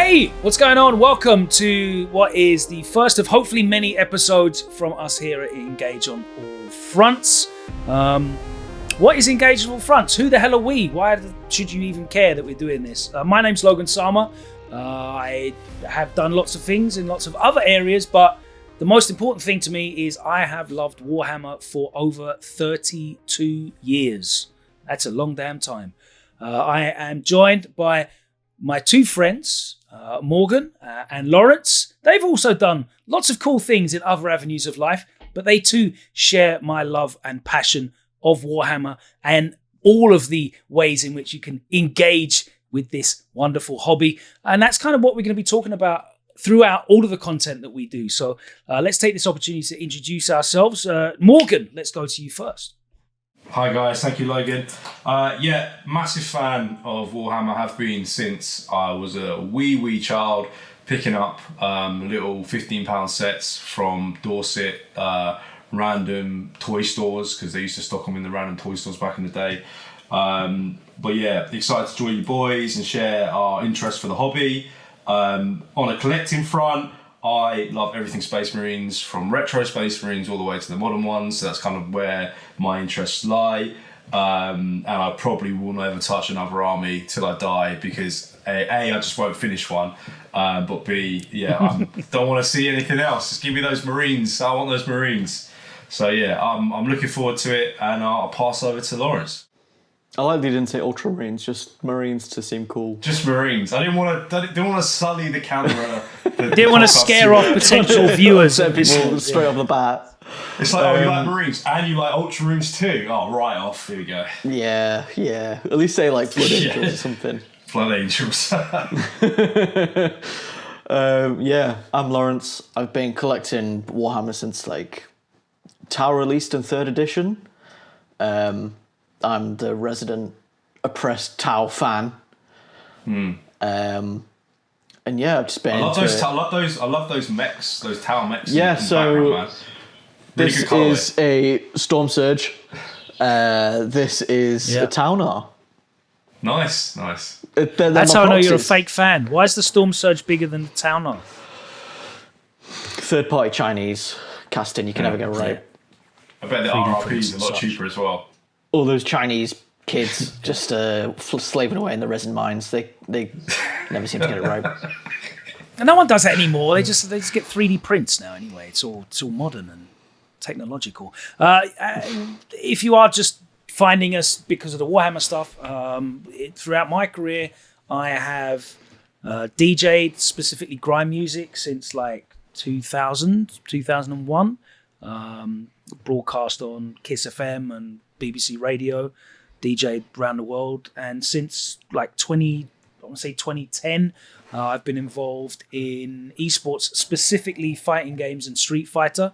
Hey, what's going on? Welcome to what is the first of hopefully many episodes from us here at Engage on All Fronts. What is Engage on All Fronts? Who the hell are we? Why should you even care that we're doing this? My name's Logan Sama. I have done lots of things in lots of other areas, but the most important thing to me is I have loved Warhammer for over 32 years. That's a long damn time. I am joined by my two friends, Morgan and Laurence. They've also done lots of cool things in other avenues of life, but they too share my love and passion of Warhammer and all of the ways in which you can engage with this wonderful hobby. And that's kind of what we're going to be talking about throughout all of the content that we do. So let's take this opportunity to introduce ourselves. Morgan, let's go to you first. Hi guys, thank you Logan. Massive fan of Warhammer, have been since I was a wee child, picking up little £15 sets from Dorset, random toy stores, because they used to stock them in the random toy stores back in the day. Excited to join you boys and share our interest for the hobby. On a collecting front, I love everything Space Marines, from retro Space Marines all the way to the modern ones. So that's kind of where my interests lie. And I probably will never touch another army till I die, because A, I just won't finish one. But B, I don't want to see anything else. Just give me those Marines. I want those Marines. So I'm looking forward to it, and I'll pass over to Laurence. I like that you didn't say Ultramarines, just Marines to seem cool. Just Marines. I didn't want to sully the camera. Didn't want to scare off potential viewers. Set people straight off the bat. It's like, you like Marines and you like Ultramarines too. Oh, right off. Here we go. Yeah. At least say like Blood Angels or something. Blood Angels. I'm Laurence. I've been collecting Warhammer since like Tower released in 3rd edition. I'm the resident oppressed Tau fan. I've just been. I love those mechs, those Tau mechs. Yeah, in so really this is a Storm Surge. This is a Taunar. Nice. That's how I know you're a fake fan. Why is the Storm Surge bigger than the Taunar? Third-party Chinese casting. You can never get it right. I bet the RRP is a lot cheaper as well. All those Chinese kids just slaving away in the resin mines. They never seem to get it right. And no one does that anymore. They just get 3D prints now. Anyway, it's all modern and technological. If you are just finding us because of the Warhammer stuff, throughout my career, I have DJ'd specifically grime music since like 2001. Broadcast on Kiss FM and BBC Radio, DJ'd around the world, and since like 2010, I've been involved in esports, specifically fighting games and Street Fighter,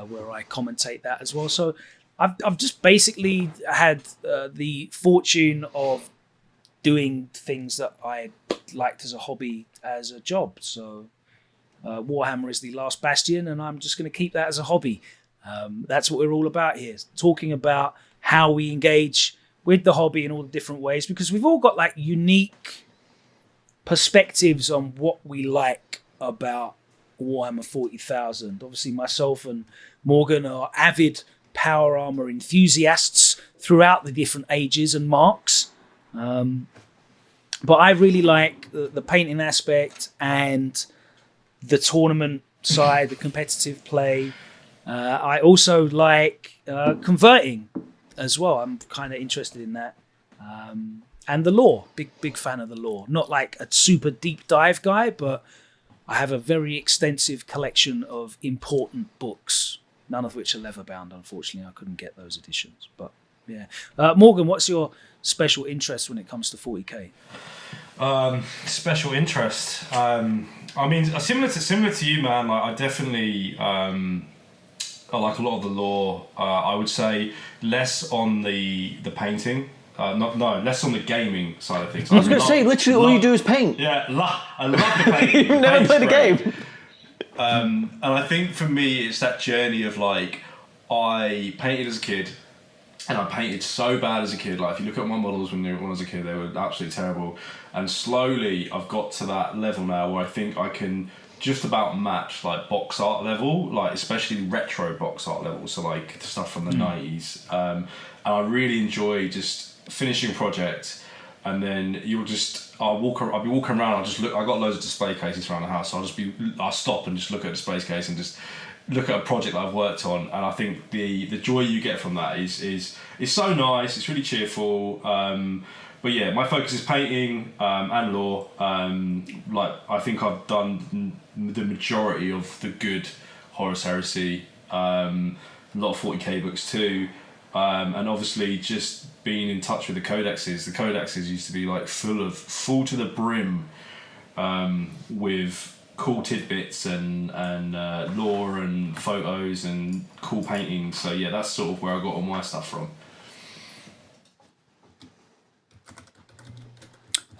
where I commentate that as well. So I've just basically had the fortune of doing things that I liked as a hobby as a job. So Warhammer is the last bastion, and I'm just going to keep that as a hobby. That's what we're all about here, talking about how we engage with the hobby in all the different ways, because we've all got like unique perspectives on what we like about Warhammer 40,000. Obviously, myself and Morgan are avid power armor enthusiasts throughout the different ages and marks. But I really like the painting aspect and the tournament side, the competitive play. I also like converting as well. I'm kind of interested in that. And the lore, big fan of the lore. Not like a super deep dive guy, but I have a very extensive collection of important books, none of which are leather bound, unfortunately. I couldn't get those editions. But yeah. Morgan, what's your special interest when it comes to 40k? Special interest. I mean, similar to you, man. Like, I definitely I like a lot of the lore. I would say less on the painting. Less on the gaming side of things. I was going to say, literally all you do is paint. Yeah, I love the painting. You've never played the game. And I think for me, it's that journey of like, I painted as a kid, And I painted so bad as a kid. Like if you look at my models when I was a kid, they were absolutely terrible. And slowly I've got to that level now where I think I can just about match like box art level, like especially retro box art level. So like the stuff from the 90s. And I really enjoy just finishing a project, and then I'll be walking around. I'll just look. I got loads of display cases around the house. So I'll stop and just look at a display case and just look at a project that I've worked on, and I think the joy you get from that is so nice. It's really cheerful. But yeah, my focus is painting and lore. Like I think I've done the majority of the good Horus Heresy. A lot of 40k books too, and obviously just being in touch with the codexes. The codexes used to be like full to the brim with cool tidbits and lore and photos and cool paintings. So yeah, that's sort of where I got all my stuff from.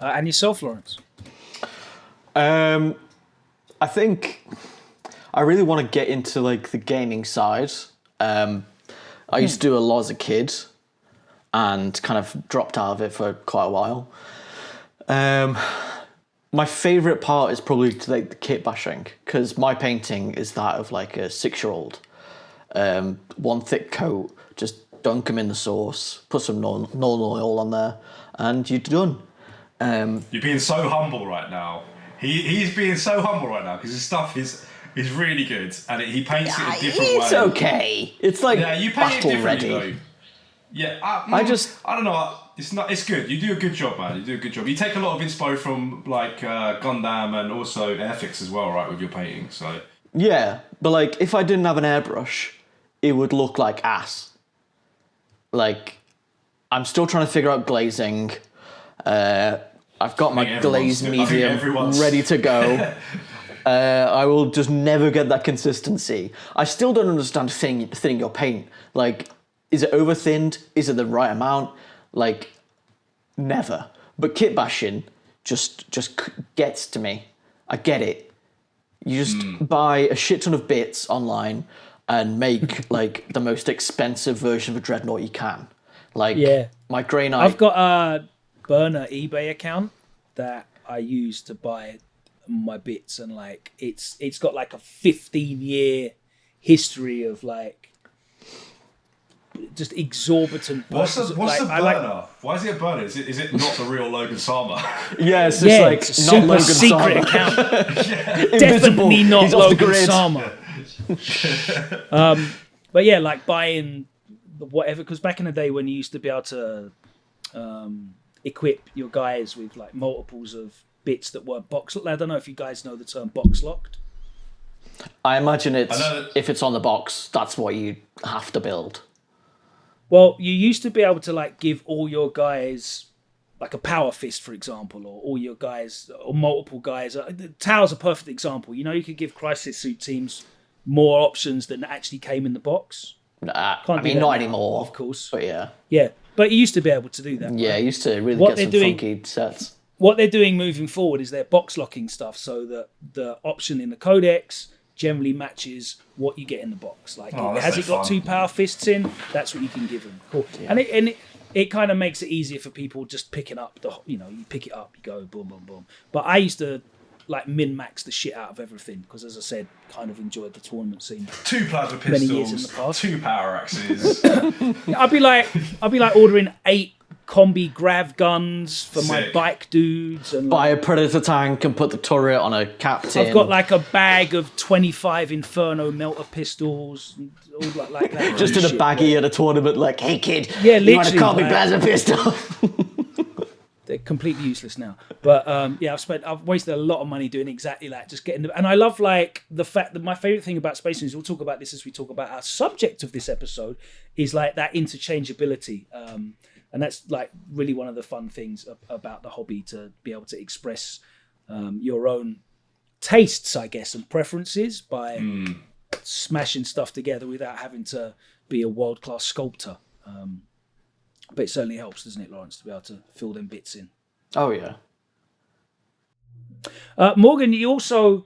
And yourself, Laurence? I think I really want to get into like the gaming side. I used to do a lot as a kid and kind of dropped out of it for quite a while. My favourite part is probably like the kit bashing, because my painting is that of like a 6-year-old. One thick coat, just dunk them in the sauce, put some Northern oil on there, and you're done. You're being so humble right now. He's being so humble right now because his stuff is really good, and he paints it a different way. It's okay. It's like you paint it differently ready. though. Yeah, I don't know. It's good. You do a good job, man. You do a good job. You take a lot of inspo from like Gundam and also Airfix as well, right, with your painting. So yeah, but like if I didn't have an airbrush, it would look like ass. Like I'm still trying to figure out glazing. I've got my glazed medium ready to go. I will just never get that consistency. I still don't understand thinning your paint. Like, is it over thinned? Is it the right amount? Like, never. But kit bashing just gets to me. I get it. You just buy a shit ton of bits online and make like the most expensive version of a dreadnought you can. Like my Grey Knight. I've got a burner eBay account that I use to buy my bits, and like it's got like a 15-year history of like just exorbitant. What's the burner? Why is it a burner? Is it not the real Logan Sama? Yeah, it's just like it's a not super Logan secret Sama. account. Definitely not He's off the Logan grid. Sama. But yeah, like buying whatever, because back in the day when you used to be able to equip your guys with like multiples of bits that weren't box locked. I don't know if you guys know the term box locked. I imagine if it's on the box, that's what you have to build. Well, you used to be able to like give all your guys like a power fist, for example, or all your guys or multiple guys. Tau's a perfect example. You know, you could give crisis suit teams more options than actually came in the box. I mean, not anymore, of course. But yeah. Yeah, but you used to be able to do that. Yeah, right? you used to really get some funky sets. What they're doing moving forward is they're box locking stuff so that the option in the Codex generally matches what you get in the box. Like, has it got 2 power fists in? That's what you can give them. Cool. Yeah. And it kind of makes it easier for people just picking up you pick it up, you go boom, boom, boom. But I used to like min-max the shit out of everything because, as I said, kind of enjoyed the tournament scene. 2 plasma pistols, many years in the past. 2 power axes. I'd be like ordering 8 combi grav guns for my bike dudes, and buy a predator tank and put the turret on a captain. I've got like a bag of 25 Inferno melter pistols, and all like that. Just in a baggie at a tournament, like, hey kid, yeah, you want a combi plasma pistol? They're completely useless now, but I've wasted a lot of money doing exactly that, just getting and I love like the fact that my favorite thing about Space Marines, we'll talk about this as we talk about our subject of this episode, is like that interchangeability. And that's like really one of the fun things about the hobby, to be able to express your own tastes, I guess, and preferences by smashing stuff together without having to be a world-class sculptor. But it certainly helps, doesn't it, Laurence, to be able to fill them bits in. Oh yeah. Morgan, you also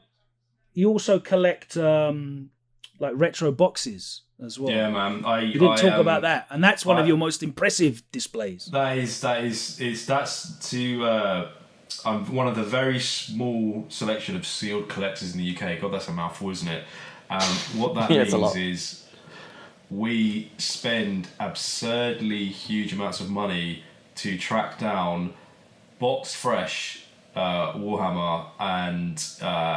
collect like retro boxes. as well. Yeah, man. We didn't talk about that, and that's one of your most impressive displays. That's to. I'm one of the very small selection of sealed collectors in the UK. God, that's a mouthful, isn't it? What that means is we spend absurdly huge amounts of money to track down box fresh Warhammer, and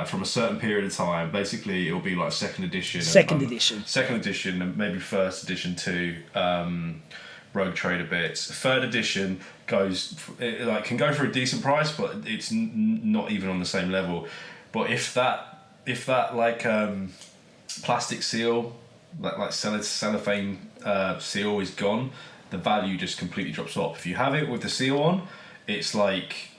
from a certain period of time. Basically, it'll be like second edition, and maybe first edition too. Rogue Trader bits. Third edition can go for a decent price, but it's not even on the same level. But if that plastic seal, like cellophane seal is gone, the value just completely drops off. If you have it with the seal on, it's like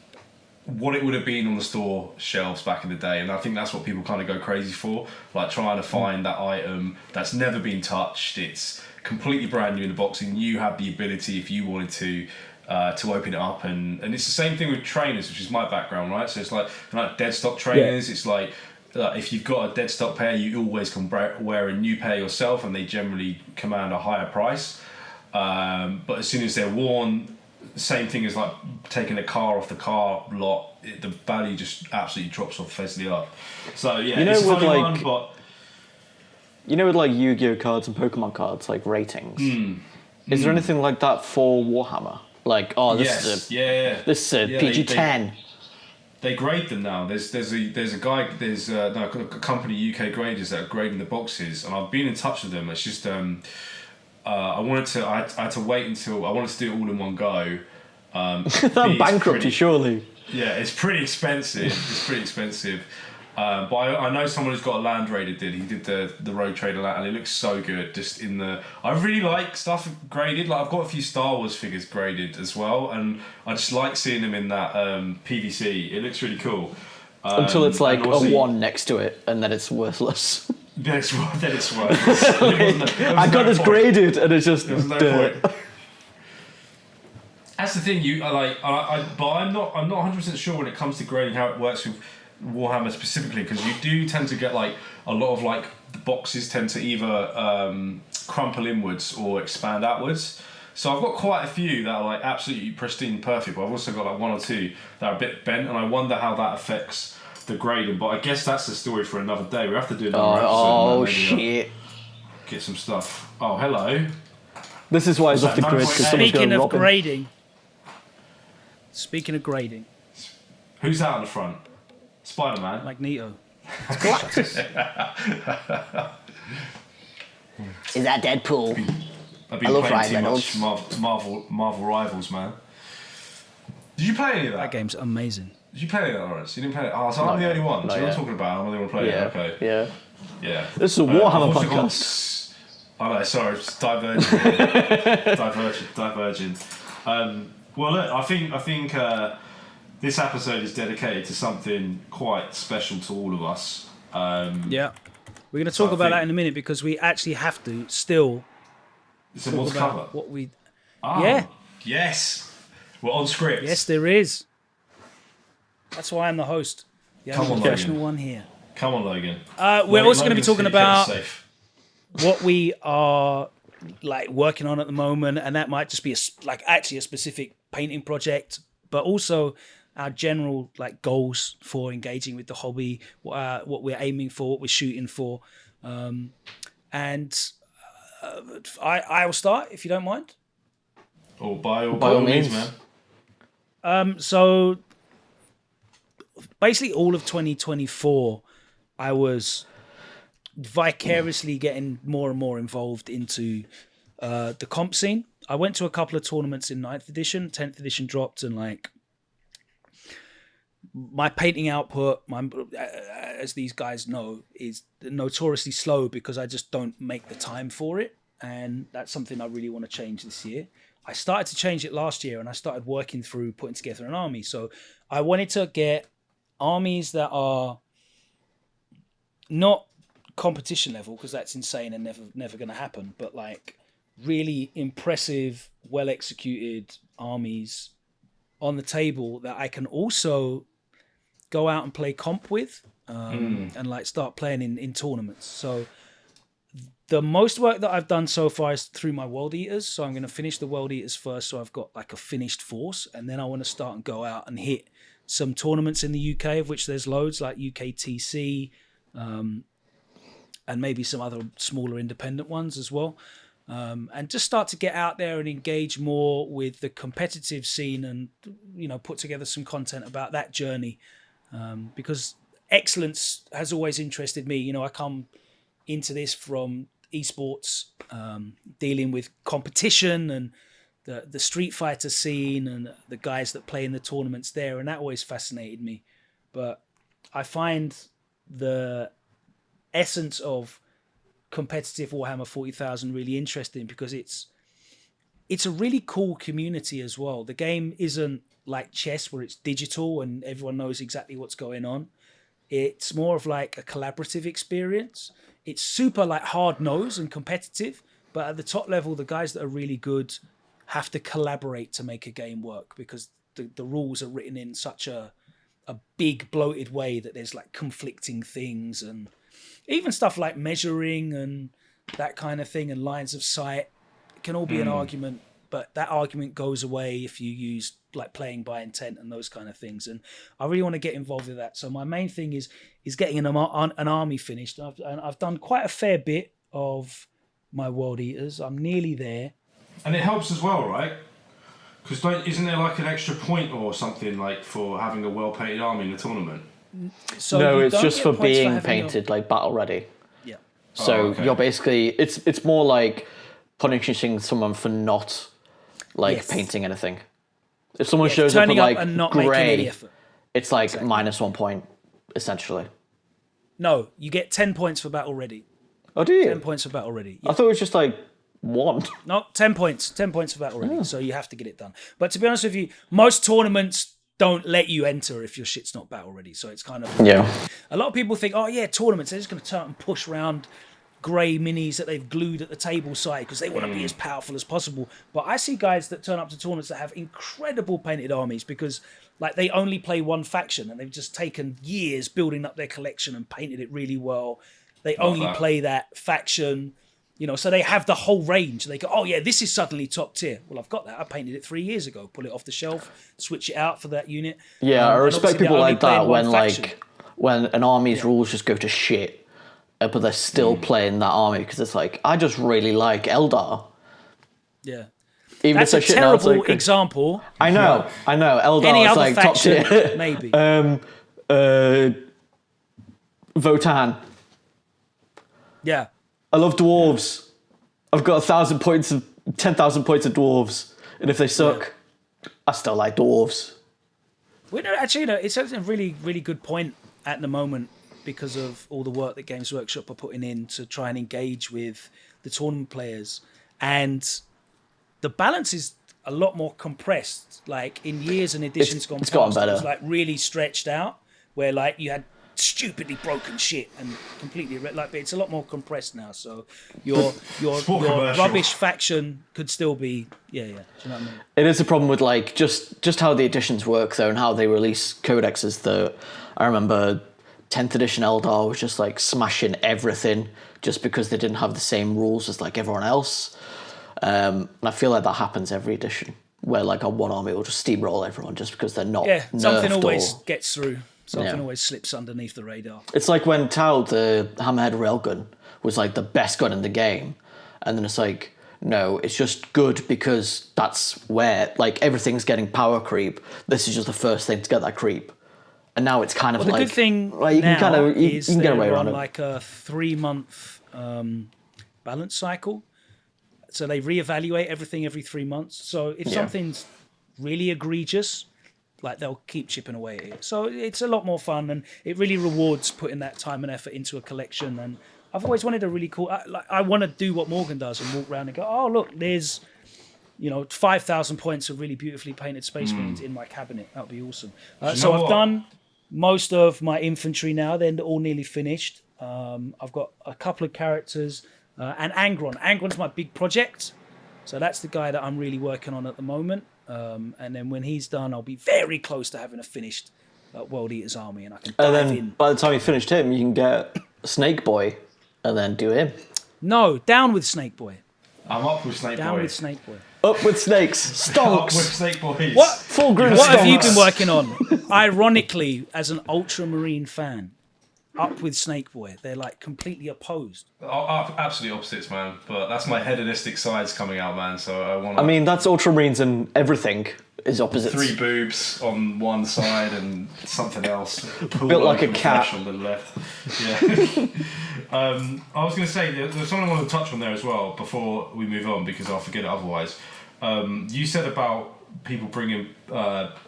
what it would have been on the store shelves back in the day, and I think that's what people kind of go crazy for, like trying to find that item that's never been touched. It's completely brand new in the box, and you have the ability, if you wanted to open it up, and it's the same thing with trainers, which is my background, right? So it's like dead stock trainers. It's like if you've got a dead stock pair, you always can wear a new pair yourself, and they generally command a higher price. But as soon as they're worn, same thing as like taking a car off the car lot, the value just absolutely drops off the face of the earth. So yeah, it's a funny one, but you know, with like Yu-Gi-Oh cards and Pokemon cards, like ratings, is there anything like that for Warhammer? Like, this is a PG-10. They grade them now. There's a company, UK Graders, that are grading the boxes, and I've been in touch with them. It's just I had to wait until I wanted to do it all in one go. That bankrupt you, surely. Yeah, it's pretty expensive. But I know someone who's got a Land Raider did. He did the Rogue Trader Land, and it looks so good. Just in the, I really like stuff graded. Like I've got a few Star Wars figures graded as well, and I just like seeing them in that PVC. It looks really cool. Until it's like a 1 next to it, and then it's worthless. Then it's worthless. I got this graded, and it's just dirt. That's the thing. But I'm not 100% sure when it comes to grading how it works with Warhammer specifically, because you do tend to get like a lot of like the boxes tend to either crumple inwards or expand outwards. So I've got quite a few that are like absolutely pristine, perfect, but I've also got like 1 or 2 that are a bit bent, and I wonder how that affects the grading. But I guess that's the story for another day. We have to do another episode. Oh shit! Get some stuff. Oh, hello. This is why it's off the grid. Speaking of grading, who's that on the front? Spider-Man. Magneto. Is that Deadpool? I've been playing too much Marvel Rivals, man. Did you play any of that? That game's amazing. Did you play any of that, Laurence? You didn't play it? Oh, so I'm the only one. So you're talking about I'm the only one playing it. Okay. Yeah. This is a Warhammer podcast. I know, sorry, it's diverging. Diverging. Well, look, I think this episode is dedicated to something quite special to all of us. Yeah. We're going to talk about that in a minute, because we actually have to still talk about cover. What we... Yeah. Yes. We're on script. Yes, there is. That's why I'm the host. The only professional one here. Come on, Logan. We're also going to be talking about what we are like working on at the moment, and that might just be a specific painting project, but also our general like goals for engaging with the hobby, what we're aiming for, what we're shooting for, and I will start if you don't mind. Oh, by all means, man. So basically, all of 2024, I was vicariously getting more and more involved into the comp scene. I went to a couple of tournaments in 9th edition, 10th edition dropped, and like my painting output, as these guys know, is notoriously slow because I just don't make the time for it, and that's something I really want to change this year. I started to change it last year, and I started working through putting together an army. So I wanted to get armies that are not competition level, because that's insane and never going to happen, but like really impressive, well executed armies on the table that I can also go out and play comp with, and like start playing in tournaments. So The most work that I've done so far is through my World Eaters. So I'm going to finish the World Eaters first. So I've got like a finished force. And then I want to start and go out and hit some tournaments in the UK, of which there's loads, like UKTC, and maybe some other smaller independent ones as well. And just start to get out there and engage more with the competitive scene and, put together some content about that journey. Because excellence has always interested me. I come into this from esports, dealing with competition and the Street Fighter scene and the guys that play in the tournaments there, and that always fascinated me. But I find the essence of competitive Warhammer 40,000 really interesting because it's a really cool community as well. The game isn't like chess where it's digital and everyone knows exactly what's going on. It's more of like a collaborative experience. It's super like hard-nosed and competitive, but at the top level, the guys that are really good have to collaborate to make a game work because the rules are written in such a big bloated way that there's like conflicting things, and even stuff like measuring and that kind of thing and lines of sight. It can all be an argument, but that argument goes away if you use like playing by intent and those kind of things. And I really want to get involved with that. So my main thing is getting an army finished. And I've done quite a fair bit of my World Eaters. I'm nearly there. And it helps as well, right? Because isn't there like an extra point or something like for having a well-painted army in the tournament? So no, it's just for being painted, like battle ready. Yeah. So you're basically, it's more like punishing someone for not painting anything. If someone shows up with like and not making any grey, effort. it's like -1 point, essentially. No, you get 10 points for battle ready. Oh, do you? 10 points for battle ready. Yeah. I thought it was just like 1. No, 10 points. 10 points for battle ready. So you have to get it done. But to be honest with you, most tournaments don't let you enter if your shit's not battle ready. So it's kind of... Yeah. A lot of people think, oh yeah, tournaments, they're just going to turn and push around grey minis that they've glued at the table side because they want to be as powerful as possible. But I see guys that turn up to tournaments that have incredible painted armies because like they only play one faction and they've just taken years building up their collection and painted it really well. They only play that faction, so they have the whole range. They go, oh yeah, this is suddenly top tier. Well, I've got that. I painted it 3 years ago. Pull it off the shelf, switch it out for that unit. Yeah, I respect people like that when when an army's rules just go to shit. But they're still playing that army because it's like, I just really like Eldar. Yeah. Even That's a terrible example. I know. Eldar Any is other like faction, top tier. maybe. Votan. Yeah. I love dwarves. I've got 10,000 points of dwarves. And if they suck, I still like dwarves. Well, no, actually, it's a really, really good point at the moment, because of all the work that Games Workshop are putting in to try and engage with the tournament players. And the balance is a lot more compressed. Like in years and editions gone past, gotten better. it was like really stretched out, where like you had stupidly broken shit and completely but it's a lot more compressed now. So your rubbish faction could still be do you know what I mean? It is a problem with like just how the editions work though, and how they release codexes. That I remember 10th edition Eldar was just like smashing everything just because they didn't have the same rules as like everyone else. And I feel like that happens every edition, where like a one army will just steamroll everyone just because they're not. Yeah, something always gets through. Something always slips underneath the radar. It's like when Tau, the Hammerhead railgun, was like the best gun in the game, and then it's like, no, it's just good because that's where like everything's getting power creep. This is just the first thing to get that creep. And now it's kind of the like... good thing like, you now you can get away around it. Like a 3-month balance cycle. So they reevaluate everything every 3 months. So if something's really egregious, like they'll keep chipping away at it. So it's a lot more fun, and it really rewards putting that time and effort into a collection. And I've always wanted a really cool... I want to do what Morgan does and walk around and go, oh, look, there's 5,000 points of really beautifully painted Space Marines in my cabinet. That would be awesome. So I've done most of my infantry now. They're all nearly finished. I've got a couple of characters and Angron. Angron's my big project. So that's the guy that I'm really working on at the moment. And then when he's done, I'll be very close to having a finished World Eaters army, and I can dive in. By the time you finished him, you can get Snake Boy and then do him. No, down with Snake Boy. I'm up with Snake Down Boy. with Snake Boy. Up with snakes. Up with Stonks. Snake Boys. What? Full grown What have you stonks. been working on? Ironically, as an Ultramarine fan, up with Snake Boy. They're like completely opposed. Absolutely opposites, man. But that's my hedonistic sides coming out, man. So I want. I mean, that's Ultramarines and everything is opposites. 3 boobs on one side and something else. Built like a cat. On the left. Yeah. I was going to say, there's something I want to touch on there as well before we move on, because I'll forget it otherwise. You said about people bringing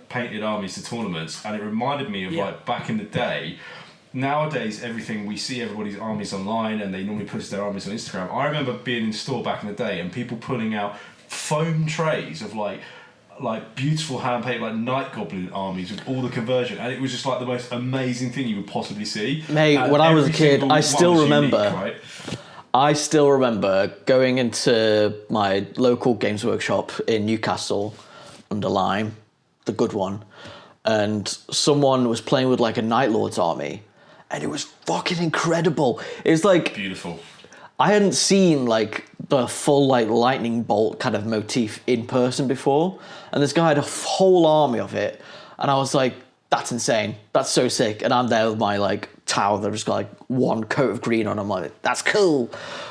painted armies to tournaments, and it reminded me of like back in the day. Nowadays, everything we see, everybody's armies online, and they normally post their armies on Instagram. I remember being in store back in the day, and people pulling out foam trays of like beautiful hand painted like Night Goblin armies with all the conversion, and it was just like the most amazing thing you would possibly see. Mate, And when I was a every kid, single I one still was remember. unique, right? I still remember going into my local Games Workshop in Newcastle under Lyme, the good one, and someone was playing with like a Night Lord's army, and it was fucking incredible. It was like Beautiful. I hadn't seen like the full like lightning bolt kind of motif in person before, and this guy had a whole army of it, and I was like, that's insane, that's so sick. And I'm there with my like tower that just got like one coat of green on. I'm like, that's cool.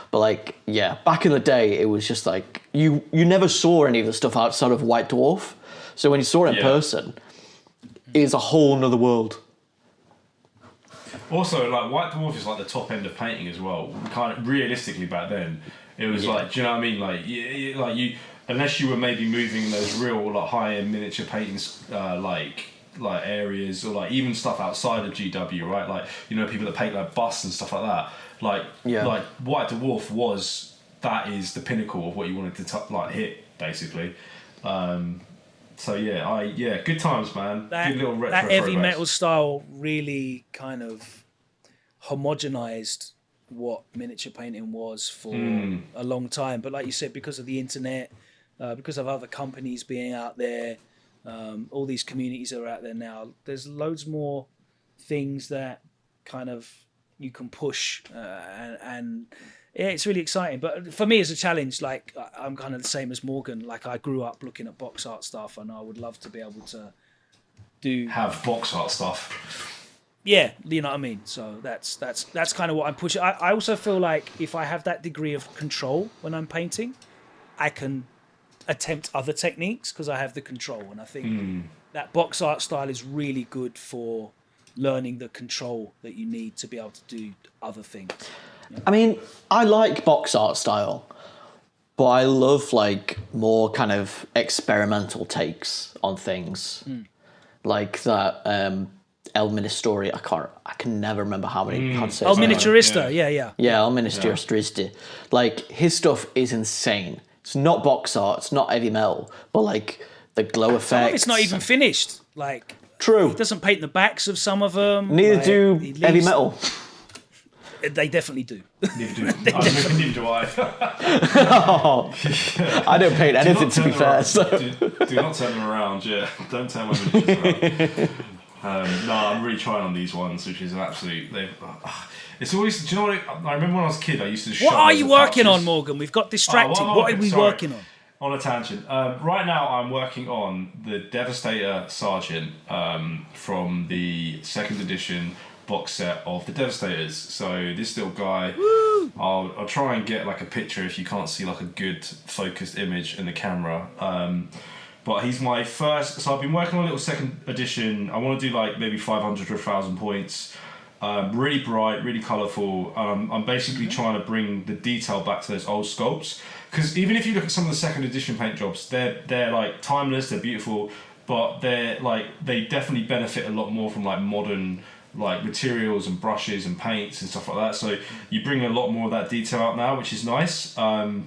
But like, yeah, back in the day, it was just like you never saw any of the stuff outside of White Dwarf, so when you saw it in person, it's a whole nother world. Also, like White Dwarf is like the top end of painting as well. Kind of realistically back then, it was like, do you know what I mean? Like, you unless you were maybe moving those real like high end miniature paintings, like areas, or like even stuff outside of GW, right? Like, you know, people that paint like busts and stuff like that. Like White Dwarf is the pinnacle of what you wanted to like hit, basically. So good times, man. Good little retro that heavy throwbacks. metal style really kind of homogenized what miniature painting was for a long time. But like you said, because of the internet, because of other companies being out there, all these communities are out there now. There's loads more things that kind of you can push, and yeah, it's really exciting. But for me, as a challenge, like I'm kind of the same as Morgan. Like I grew up looking at box art stuff, and I would love to be able to have box art stuff. Yeah, you know what I mean. So that's kind of what I'm pushing. I also feel like if I have that degree of control when I'm painting, I can attempt other techniques because I have the control. And I think that box art style is really good for learning the control that you need to be able to do other things. You know? I mean, I like box art style, but I love like more kind of experimental takes on things, like that El Ministeri. I can never remember how to say El his name. Miniaturista, yeah. Yeah, El Ministeri. Like his stuff is insane. It's not box art, it's not heavy metal, but like the glow effects. It's not even finished. Like true. He doesn't paint the backs of some of them. Neither like, do heavy metal. They definitely do. Neither do I. I don't paint anything, to be fair. So. Do not turn them around, yeah. Don't turn my miniatures around. No, I'm really trying on these ones, which is an absolute... It's always... Do you know what... I remember when I was a kid, I used to... What are you working on, Morgan? We've got distracted. What are we working on? On a tangent. Right now, I'm working on the Devastator Sergeant from the 2nd edition box set of the Devastators. So this little guy, I'll try and get like a picture if you can't see like a good focused image in the camera. But he's my first. So I've been working on a little 2nd edition. I want to do like maybe 500 or 1,000 points. Really bright, really colourful. I'm basically trying to bring the detail back to those old sculpts. Because even if you look at some of the 2nd edition paint jobs, they're like timeless, they're beautiful, but they definitely benefit a lot more from like modern like materials and brushes and paints and stuff like that. So you bring a lot more of that detail out now, which is nice. And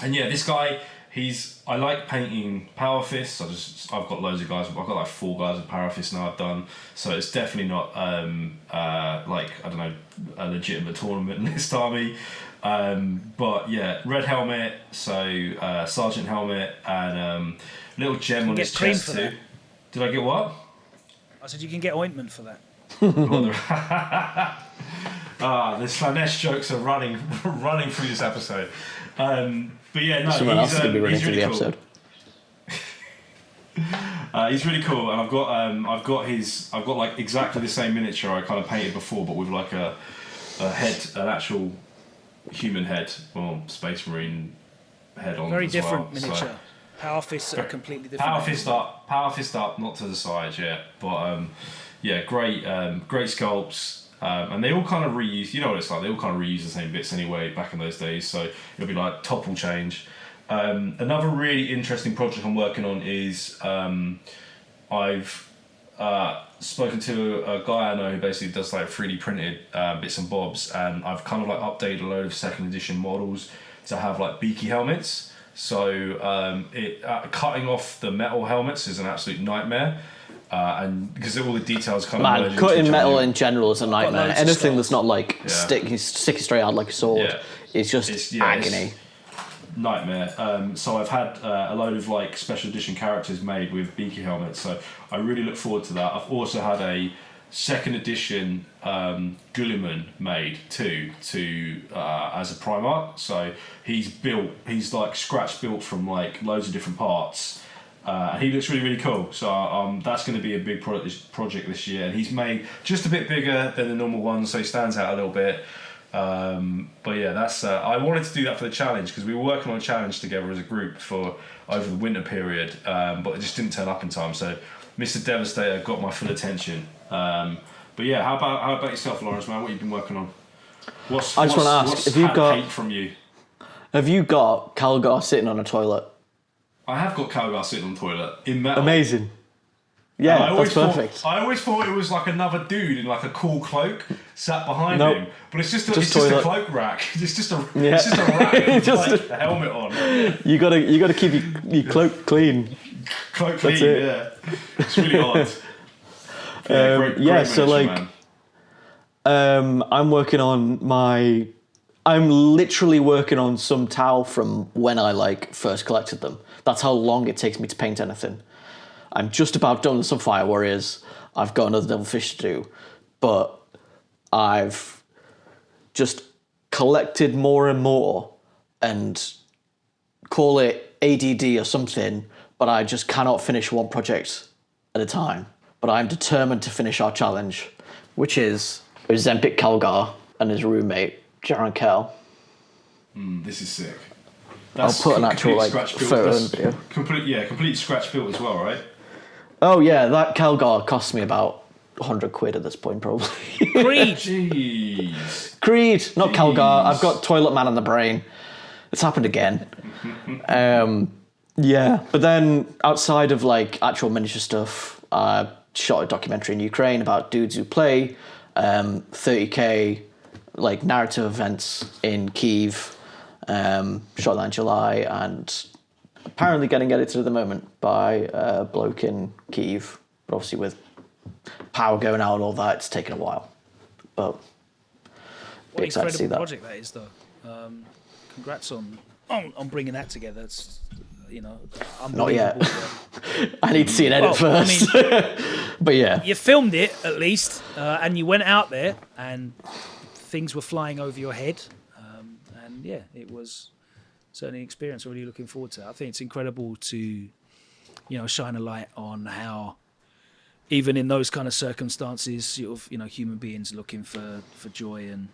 yeah, this guy, I like painting power fists. I've got loads of guys. I've got like 4 guys with power fists now I've done. So it's definitely not like, I don't know, a legitimate tournament list army. But yeah, red helmet, so sergeant helmet, and little gem on his chest too. That. Did I get what? I said you can get ointment for that. The Slanesh jokes are running through this episode. But yeah, no, Someone else is going to be running he's through really the episode. He's really cool, and I've got like exactly the same miniature I kind of painted before, but with like a head, an actual human head, or Space Marine head on. Very as different well. miniature. So, Power fists are completely different. Power fist up, not to the side, yeah. But yeah, great sculpts. And they all kind of reuse, you know what it's like, they all kind of reuse the same bits anyway back in those days, so it'll be like topple change. Another really interesting project I'm working on is I've spoken to a guy I know who basically does like 3D printed bits and bobs, and I've kind of like updated a load of second edition models to have like beaky helmets. So cutting off the metal helmets is an absolute nightmare. And because all the details kind of merge into cutting each metal other. in general is a nightmare. Anything that's not like sticky straight out like a sword, it's just agony. Nightmare. So I've had a load of like special edition characters made with beaky helmets. So I really look forward to that. I've also had a second edition Gulliman made too, as a Primarch. So he's like scratch built from like loads of different parts. And he looks really, really cool. So that's going to be a big project this year. And he's made just a bit bigger than the normal one, so he stands out a little bit. But yeah, that's. I wanted to do that for the challenge because we were working on a challenge together as a group for over the winter period, but it just didn't turn up in time. So Mr. Devastator got my full attention. But yeah, how about yourself, Laurence, man? What have you been working on? I just want to ask, have you got Calgar sitting on a toilet? I have got Calgar sitting on the toilet in metal. Amazing. Yeah, that's perfect. I always thought it was like another dude in like a cool cloak sat behind him, but it's just a cloak rack. It's just a rack with like a helmet on. You gotta keep your cloak clean. Cloak clean, yeah. It's really odd. Great so like, man. I'm literally working on some towel from when I like first collected them. That's how long it takes me to paint anything. I'm just about done with some Fire Warriors. I've got another Devilfish to do, but I've just collected more and more and call it ADD or something, but I just cannot finish one project at a time. But I'm determined to finish our challenge, which is Zempic Calgar and his roommate, Jaron Kell. This is sick. I'll put an actual like photo and video. Complete scratch built as well, right? Oh yeah, that Calgar cost me about 100 quid at this point, probably. Creed! Jeez. Creed, not Calgar. I've got Toilet Man on the brain. It's happened again. Yeah, but then outside of like actual miniature stuff, I shot a documentary in Ukraine about dudes who play 30k like narrative events in Kyiv. Shot that in July, and apparently getting edited at the moment by a bloke in Kyiv. But obviously with power going out and all that, it's taken a while. But what excited to see that. Project that is, though. Congrats on bringing that together. It's not yet. Unbelievable. I need to see an edit first. But yeah, you filmed it at least, and you went out there, and things were flying over your head. And yeah, it was certainly an experience. I'm really looking forward to it. I think it's incredible to, shine a light on how, even in those kind of circumstances, human beings looking for joy and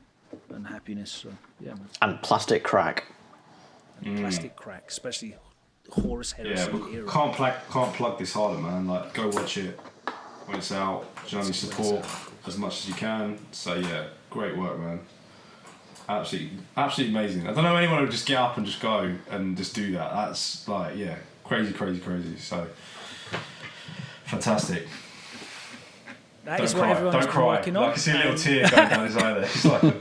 happiness. So yeah, man. And plastic crack. Plastic crack, especially Horus Heresy era. Can't plug this harder, man. Like, go watch it when it's out. Generally support as much as you can. So yeah, great work, man. Absolutely amazing. I don't know anyone who would just get up and just go and just do that. That's like, yeah, crazy. So fantastic. That is what everyone's been working on. I can see a little tear going down his eye there. It's like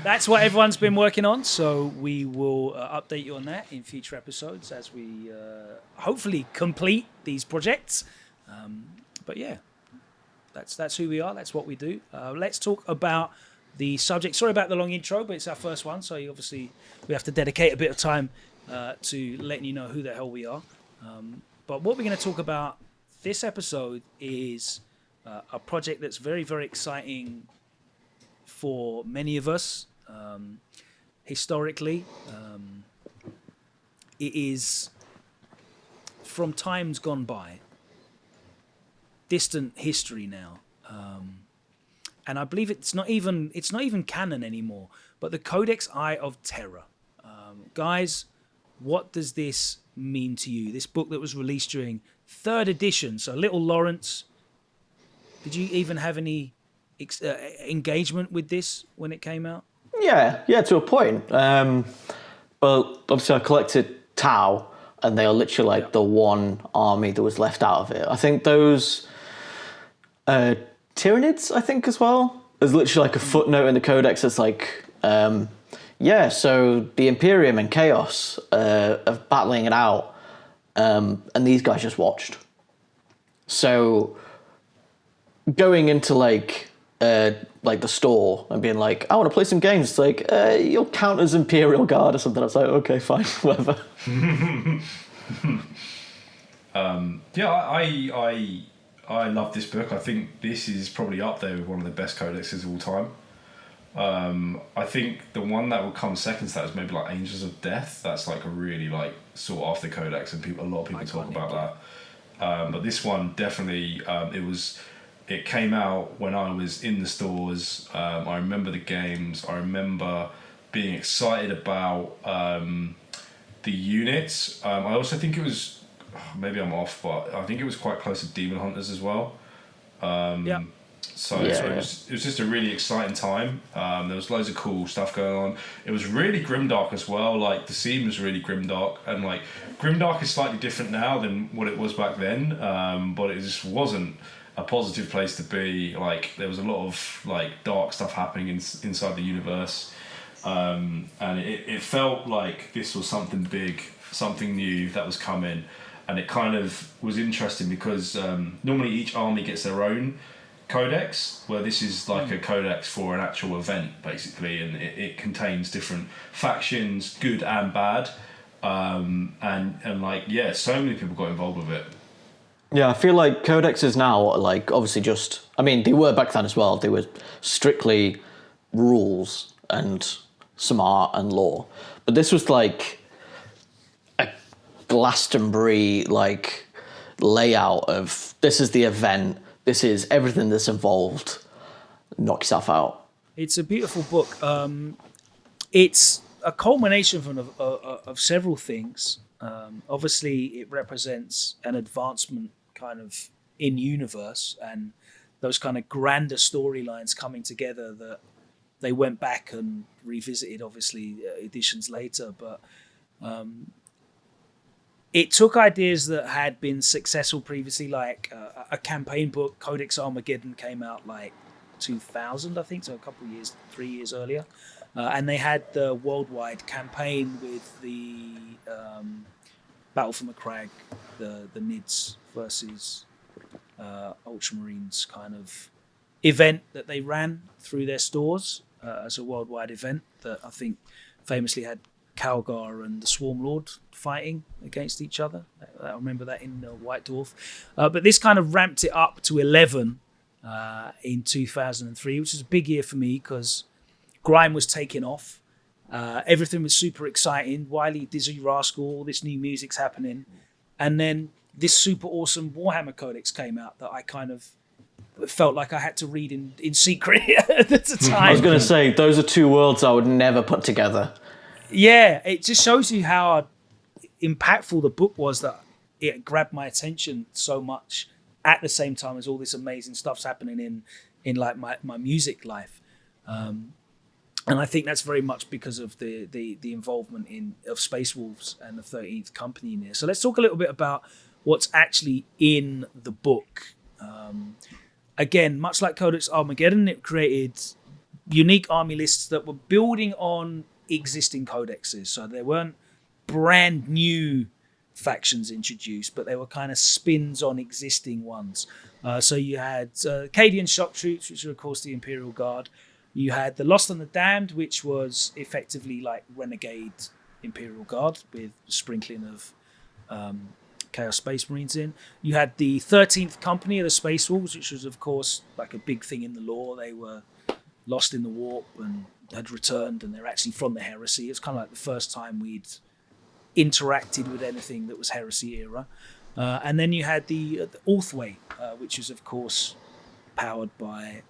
that's what everyone's been working on. So we will update you on that in future episodes as we hopefully complete these projects. But yeah, that's who we are. That's what we do. Let's talk about the subject. Sorry about the long intro, but it's our first one, so we have to dedicate a bit of time to letting you know who the hell we are. But what we're going to talk about this episode is a project that's very, very exciting for many of us. Historically, it is from times gone by, distant history now, and I believe it's not even canon anymore. But the Codex Eye of Terror, guys, what does this mean to you? This book that was released during 3rd edition, so little Laurence. Did you even have any engagement with this when it came out? Yeah, to a point. But obviously I collected Tau, and they are literally like the one army that was left out of it. I think those Tyranids, I think, as well. There's literally like a footnote in the Codex that's like, so the Imperium and Chaos are battling it out, and these guys just watched. So going into like the store and being like, I want to play some games. It's like, you'll count as Imperial Guard or something. I was like, okay, fine, whatever. I love this book. I think this is probably up there with one of the best codexes of all time. I think the one that would come second to that is maybe like Angels of Death. That's like a really like sought after codex, and a lot of people talk about that. But this one definitely, it came out when I was in the stores. I remember the games. I remember being excited about the units. I also think it was, maybe I'm off, but I think it was quite close to Demon Hunters as well. So it was just a really exciting time. There was loads of cool stuff going on. It was really grimdark as well. Like the scene was really grimdark, and like grimdark is slightly different now than what it was back then. But it just wasn't a positive place to be. Like there was a lot of like dark stuff happening inside the universe, and it felt like this was something big, something new that was coming, and it kind of was interesting because normally each army gets their own codex, where this is like a codex for an actual event basically, and it contains different factions, good and bad, and like so many people got involved with it. Yeah, I feel like codexes now are like obviously just, I mean, they were back then as well. They were strictly rules and some art and lore. But this was like a Glastonbury like layout of, this is the event, this is everything that's involved. Knock yourself out. It's a beautiful book. It's a culmination of several things. Obviously, it represents an advancement kind of in universe, and those kind of grander storylines coming together that they went back and revisited, obviously, editions later. But it took ideas that had been successful previously, like a campaign book. Codex Armageddon came out like 2000, I think, so a couple of years, 3 years earlier. And they had the worldwide campaign with the Battle for Macragge, the Nids versus Ultramarines kind of event that they ran through their stores as a worldwide event that I think famously had Calgar and the Swarm Lord fighting against each other. I remember that in White Dwarf. But this kind of ramped it up to 11 in 2003, which is a big year for me because Grime was taking off. Everything was super exciting. Wily, Dizzy Rascal, all this new music's happening. And then this super awesome Warhammer Codex came out that I kind of felt like I had to read in secret at the time. I was going to say, those are two worlds I would never put together. Yeah, it just shows you how impactful the book was, that it grabbed my attention so much at the same time as all this amazing stuff's happening in like my music life. And I think that's very much because of the involvement of Space Wolves and the 13th Company in here. So let's talk a little bit about what's actually in the book. Again, much like Codex Armageddon, it created unique army lists that were building on existing codexes. So there weren't brand new factions introduced, but they were kind of spins on existing ones. So you had Cadian Shock Troops, which are of course the Imperial Guard. You had the Lost and the Damned, which was effectively like renegade Imperial Guard with a sprinkling of Chaos Space Marines in. You had the 13th Company of the Space Wolves, which was of course like a big thing in the lore. They were lost in the warp and had returned, and they're actually from the Heresy. It's kind of like the first time we'd interacted with anything that was Heresy era. And then you had the Ulthway, which was, of course, powered by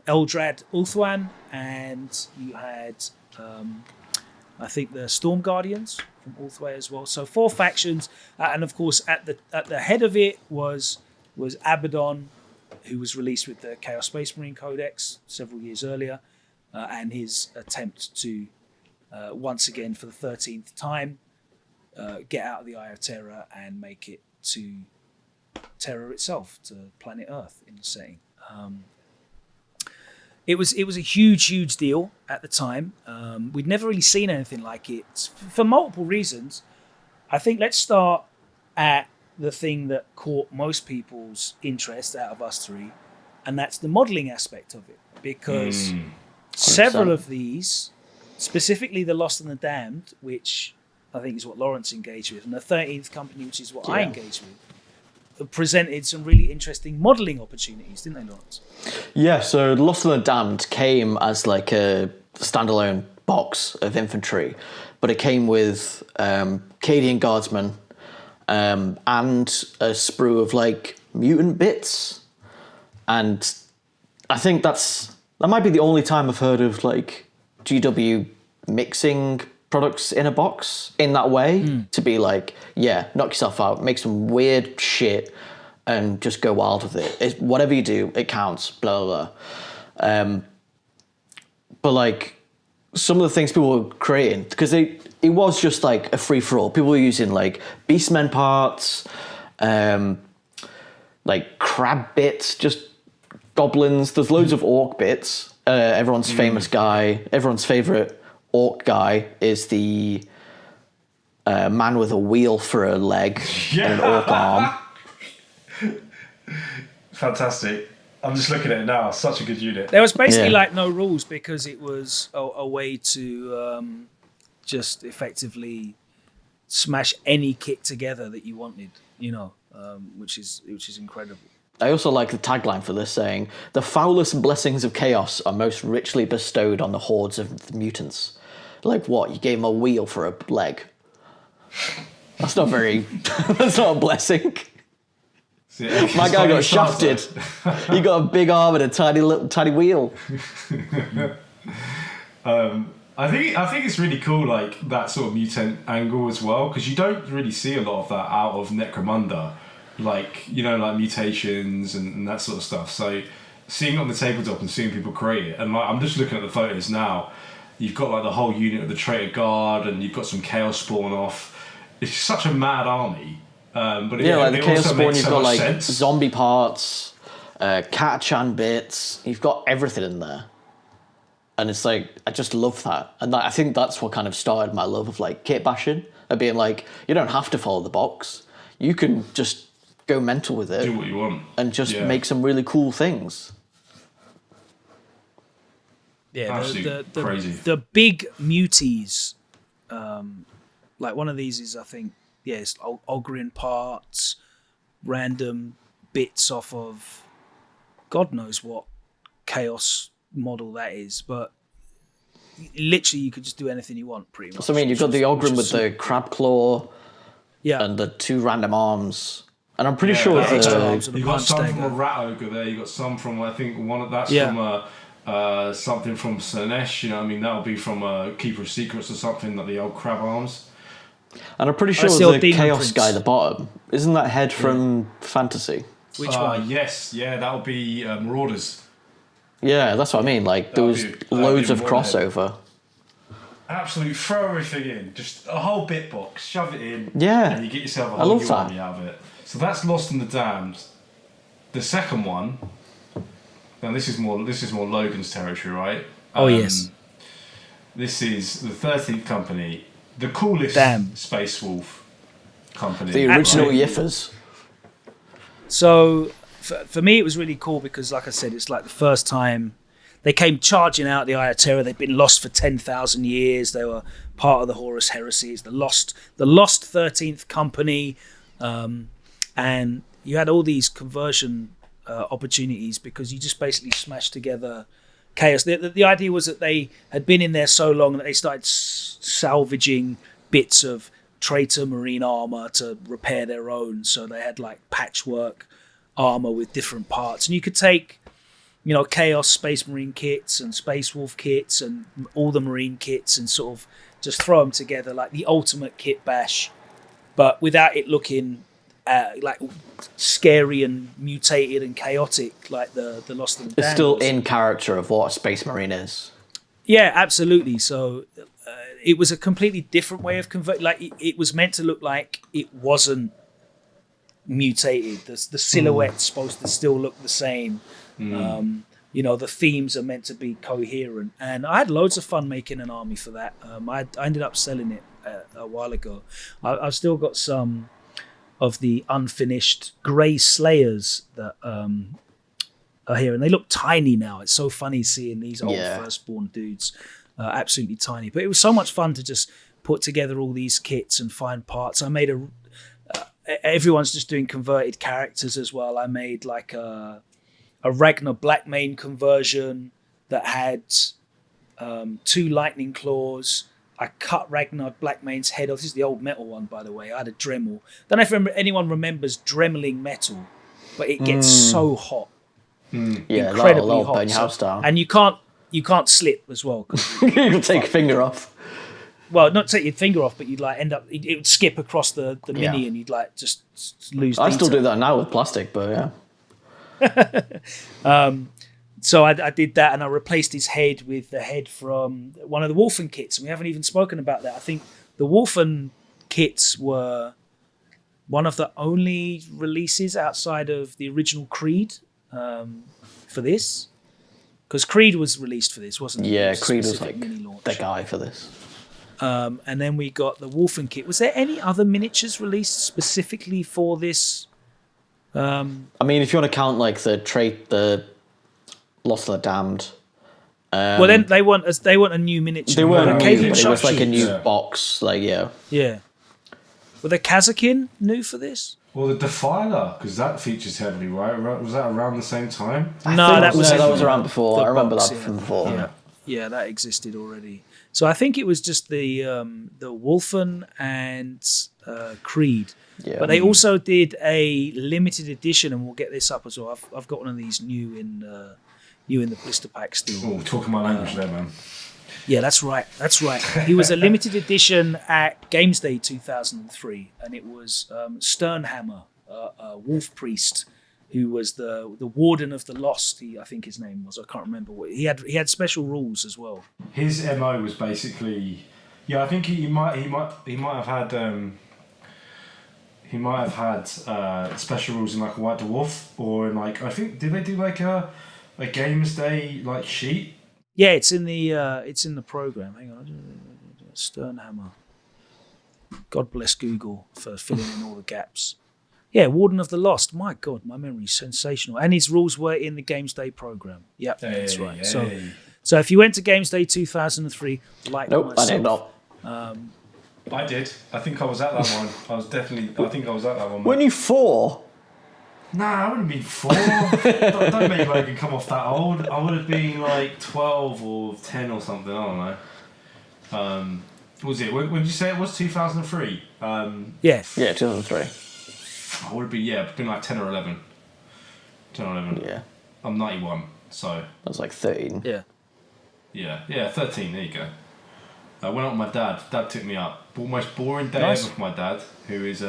Eldrad Ulthuan, and you had, I think, the Storm Guardians from Ulthway as well. So 4 factions, and of course, at the head of it was Abaddon, who was released with the Chaos Space Marine Codex several years earlier, and his attempt to once again, for the 13th time, get out of the Eye of Terror and make it to Terror itself, to planet Earth in the setting. It was a huge deal at the time. We'd never really seen anything like it for multiple reasons. I think let's start at the thing that caught most people's interest out of us three, and that's the modelling aspect of it. Because several of these, specifically the Lost and the Damned, which I think is what Laurence engaged with, and the 13th Company, which is what I engaged with, presented some really interesting modelling opportunities, didn't they, Laurence? Yeah, so Lost and the Damned came as like a standalone box of infantry, but it came with Cadian Guardsmen and a sprue of like mutant bits. And I think that might be the only time I've heard of like GW mixing products in a box in that way, to be like, yeah, knock yourself out, make some weird shit and just go wild with it. Whatever you do, it counts, blah, blah, blah. But like some of the things people were creating, because it was just like a free-for-all. People were using like Beastmen parts, like crab bits, just goblins. There's loads of orc bits. Everyone's famous guy, everyone's favourite orc guy is the man with a wheel for a leg and an orc arm. Fantastic. I'm just looking at it now. Such a good unit. There was basically like no rules, because it was a way to just effectively smash any kit together that you wanted, which is incredible. I also like the tagline for this saying, "The foulest blessings of chaos are most richly bestowed on the hordes of the mutants." Like what? You gave him a wheel for a leg? That's not very... that's not a blessing. My guy got shafted. He got a big arm and a tiny wheel. I think it's really cool, like that sort of mutant angle as well, because you don't really see a lot of that out of Necromunda, like like mutations and that sort of stuff. So seeing it on the tabletop and seeing people create it, and like I'm just looking at the photos now. You've got like the whole unit of the Traitor Guard, and you've got some Chaos Spawn off. It's such a mad army. But like the Chaos Spawn, you've got like sense. zombie parts, Catachan bits. You've got everything in there, and it's like I just love that. And I think that's what kind of started my love of like kit bashing, of being like, you don't have to follow the box. You can just go mental with it, do what you want, and just make some really cool things. Yeah, crazy. The big muties, like one of these is, I think, it's Ogrin parts, random bits off of God knows what chaos model that is, but literally you could just do anything you want, pretty much. So I mean, you've got the Ogrin with the crab claw, and the 2 random arms, and I'm pretty sure extra arms and you've got some from a rat ogre there. You got some from, I think one of that's from something from Slanesh, that would be from a Keeper of Secrets or something, like the old crab arms. And I'm pretty sure the Chaos Prince guy at the bottom, isn't that head from Fantasy? Which one? Yes, that would be Marauders. Yeah, that's what I mean. Like, there was loads of crossover. Absolutely, throw everything in. Just a whole bit box, shove it in. Yeah. And you get yourself a whole new army out of it. So that's Lost and the Damned. The second one... Now this is more Logan's territory, right? Oh yes. This is the 13th Company, the coolest Space Wolf company. The original Yiffers. So for me it was really cool because, like I said, it's like the first time they came charging out the Eye of Terror. They'd been lost for 10,000 years. They were part of the Horus Heresy. It's the lost 13th Company, and you had all these conversion opportunities because you just basically smashed together chaos. The idea was that they had been in there so long that they started salvaging bits of traitor marine armor to repair their own. So they had like patchwork armor with different parts, and you could take, you know, Chaos Space Marine kits and Space Wolf kits and all the Marine kits and sort of just throw them together like the ultimate kit bash, but without it looking like scary and mutated and chaotic like the Lost and the Damned. It's still in character of what a Space Marine is. Yeah, absolutely. So it was a completely different way of converting. Like it was meant to look like it wasn't mutated. The silhouette's supposed to still look the same. You know, the themes are meant to be coherent, and I had loads of fun making an army for that. I ended up selling it a while ago. I've still got some of the unfinished Grey Slayers that are here, and they look tiny now. It's so funny seeing these old firstborn dudes, absolutely tiny. But it was so much fun to just put together all these kits and find parts. I made everyone's just doing converted characters as well. I made like a Ragnar Blackmane conversion that had 2 lightning claws. I cut Ragnar Blackmane's head off. This is the old metal one, by the way. I had a Dremel. Don't know if anyone remembers dremeling metal, but it gets so hot. Yeah, incredibly that'll hot. burn your house down. And you can't slip as well. You can take your finger off. Well, not take your finger off, but you'd like end up, it would skip across the mini and you'd like just lose I still detail. do that now with plastic, but yeah. So I did that, and I replaced his head with the head from one of the Wolfen kits, and we haven't even spoken about that. I think the Wolfen kits were one of the only releases outside of the original Creed for this, because Creed was released for this, wasn't it? Yeah, It Creed was specific like mini launch. the guy for this. And then we got the Wolfen kit. Was there any other miniatures released specifically for this? I mean, if you want to count like the Lost and the Damned. Well, then they want a new miniature. They weren't Cave new, but it was like a new Yeah. box. Like, yeah. Yeah. Were the Kazakin new for this? Well, the Defiler, because that features heavily, right? Was that around the same time? No, that was around before. I remember box, that yeah. from before. Yeah, that existed already. So I think it was just the Wolfen and Creed. Yeah. But they also did a limited edition, and we'll get this up as well. I've got one of these new in the blister pack still. Oh, talking my language there, man. Yeah, that's right. He was a limited edition at Games Day 2003, and it was Sternhammer, a wolf priest, who was the warden of the Lost. I think his name was. I can't remember what he had special rules as well. His MO was basically, I think he might have had special rules in like a White Dwarf, or in like, I think, did they do like a Games Day like sheet? Yeah, it's in the program. Hang on, Sternhammer. God bless Google for filling in all the gaps. Yeah, Warden of the Lost. My God, my memory's sensational. And his rules were in the Games Day program. Yep, that's right. Hey. So if you went to Games Day 2003, like Nope, myself, I did not. I did. I think I was at that one. I think I was at that one. Weren't you 4? Nah, I wouldn't have been 4. don't make Logan come off that old. I would have been like 12 or 10 or something. I don't know. What was it? When did you say it was? 2003? Yeah. Yeah, 2003. I would have been like 10 or 11. 10 or 11. Yeah. I'm 91, so... I was like 13. Yeah. Yeah, 13, there you go. I went out with my dad. Dad took me up. Most boring day Nice. ever for my dad, who is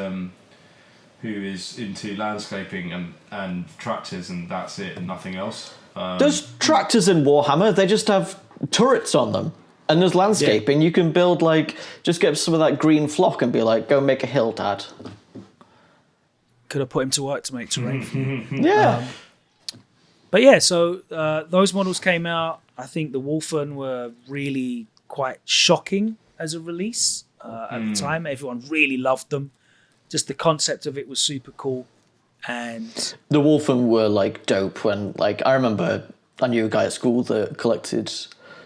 into landscaping and tractors, and that's it, and nothing else. There's tractors in Warhammer, they just have turrets on them. And there's landscaping, you can build like, just get some of that green flock and be like, go make a hill, Dad. Could have put him to work to make terrain for you. Yeah. But yeah, so those models came out. I think the Wolfen were really quite shocking as a release at the time. Everyone really loved them. Just the concept of it was super cool. And The Wolfen were like dope when, like, I remember I knew a guy at school that collected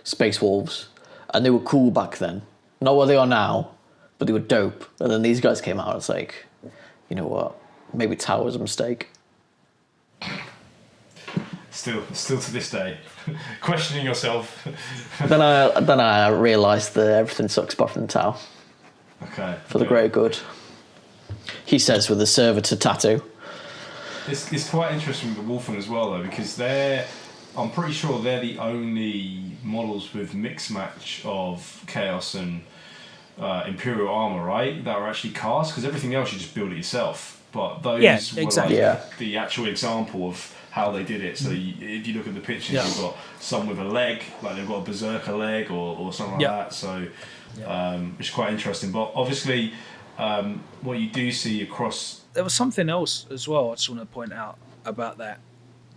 Space Wolves, and they were cool back then. Not what they are now, but they were dope. And then these guys came out, it's like, you know what? Maybe Tower was a mistake. Still to this day, questioning yourself. Then I realised that everything sucks apart from the Tau. Okay. For the greater good. He says with a servitor tattoo. It's quite interesting with the Wolfen as well, though, because I'm pretty sure they're the only models with mixed match of Chaos and Imperial armor, right? That are actually cast, because everything else you just build it yourself. But those were exactly. the actual example of how they did it. So if you look at the pictures, you've got some with a leg, like they've got a berserker leg or something like that. So it's quite interesting. But obviously, what you do see across... There was something else as well I just want to point out about that.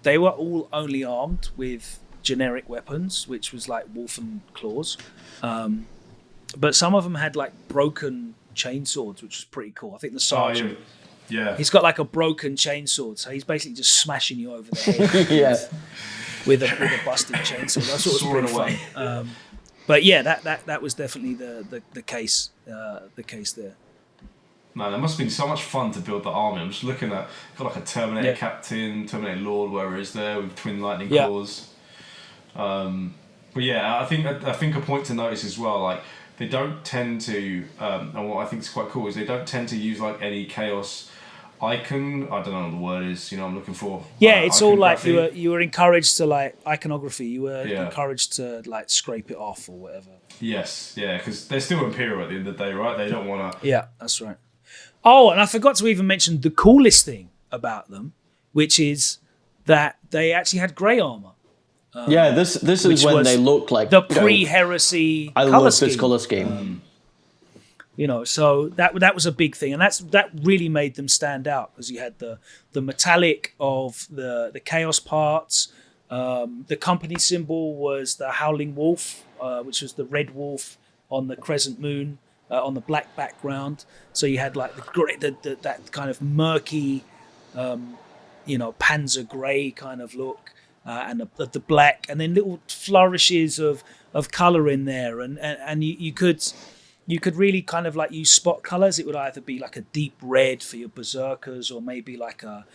They were all only armed with generic weapons, which was like Wolfen claws. But some of them had like broken chainswords, which was pretty cool. I think the sergeant... Yeah. He's got like a broken chainsword, so he's basically just smashing you over the head with a busted chainsaw. That's what was pretty fun. But yeah, that was definitely the case there. Man, it must have been so much fun to build the army. I'm just looking at, got like a Terminator Captain, Terminator Lord, wherever it is there, with twin lightning claws. But yeah, I think a point to notice as well, like they don't tend to, and what I think is quite cool is they don't tend to use like any chaos icon. I don't know what the word is. You know, what I'm looking for. Yeah, it's all like you were encouraged to like iconography. You were encouraged to like scrape it off or whatever. Yes, yeah, because they're still Imperial at the end of the day, right? They don't want to. Yeah, that's right. Oh, and I forgot to even mention the coolest thing about them, which is that they actually had grey armor. This is when they look like the pre-heresy. I love this colour scheme. So that was a big thing, and that really made them stand out because you had the metallic of the chaos parts. The company symbol was the howling wolf, which was the red wolf on the crescent moon on the black background. So you had like that kind of murky, panzer grey kind of look, and the black, and then little flourishes of colour in there, and you could really kind of like use spot colours. It would either be like a deep red for your berserkers, or maybe like a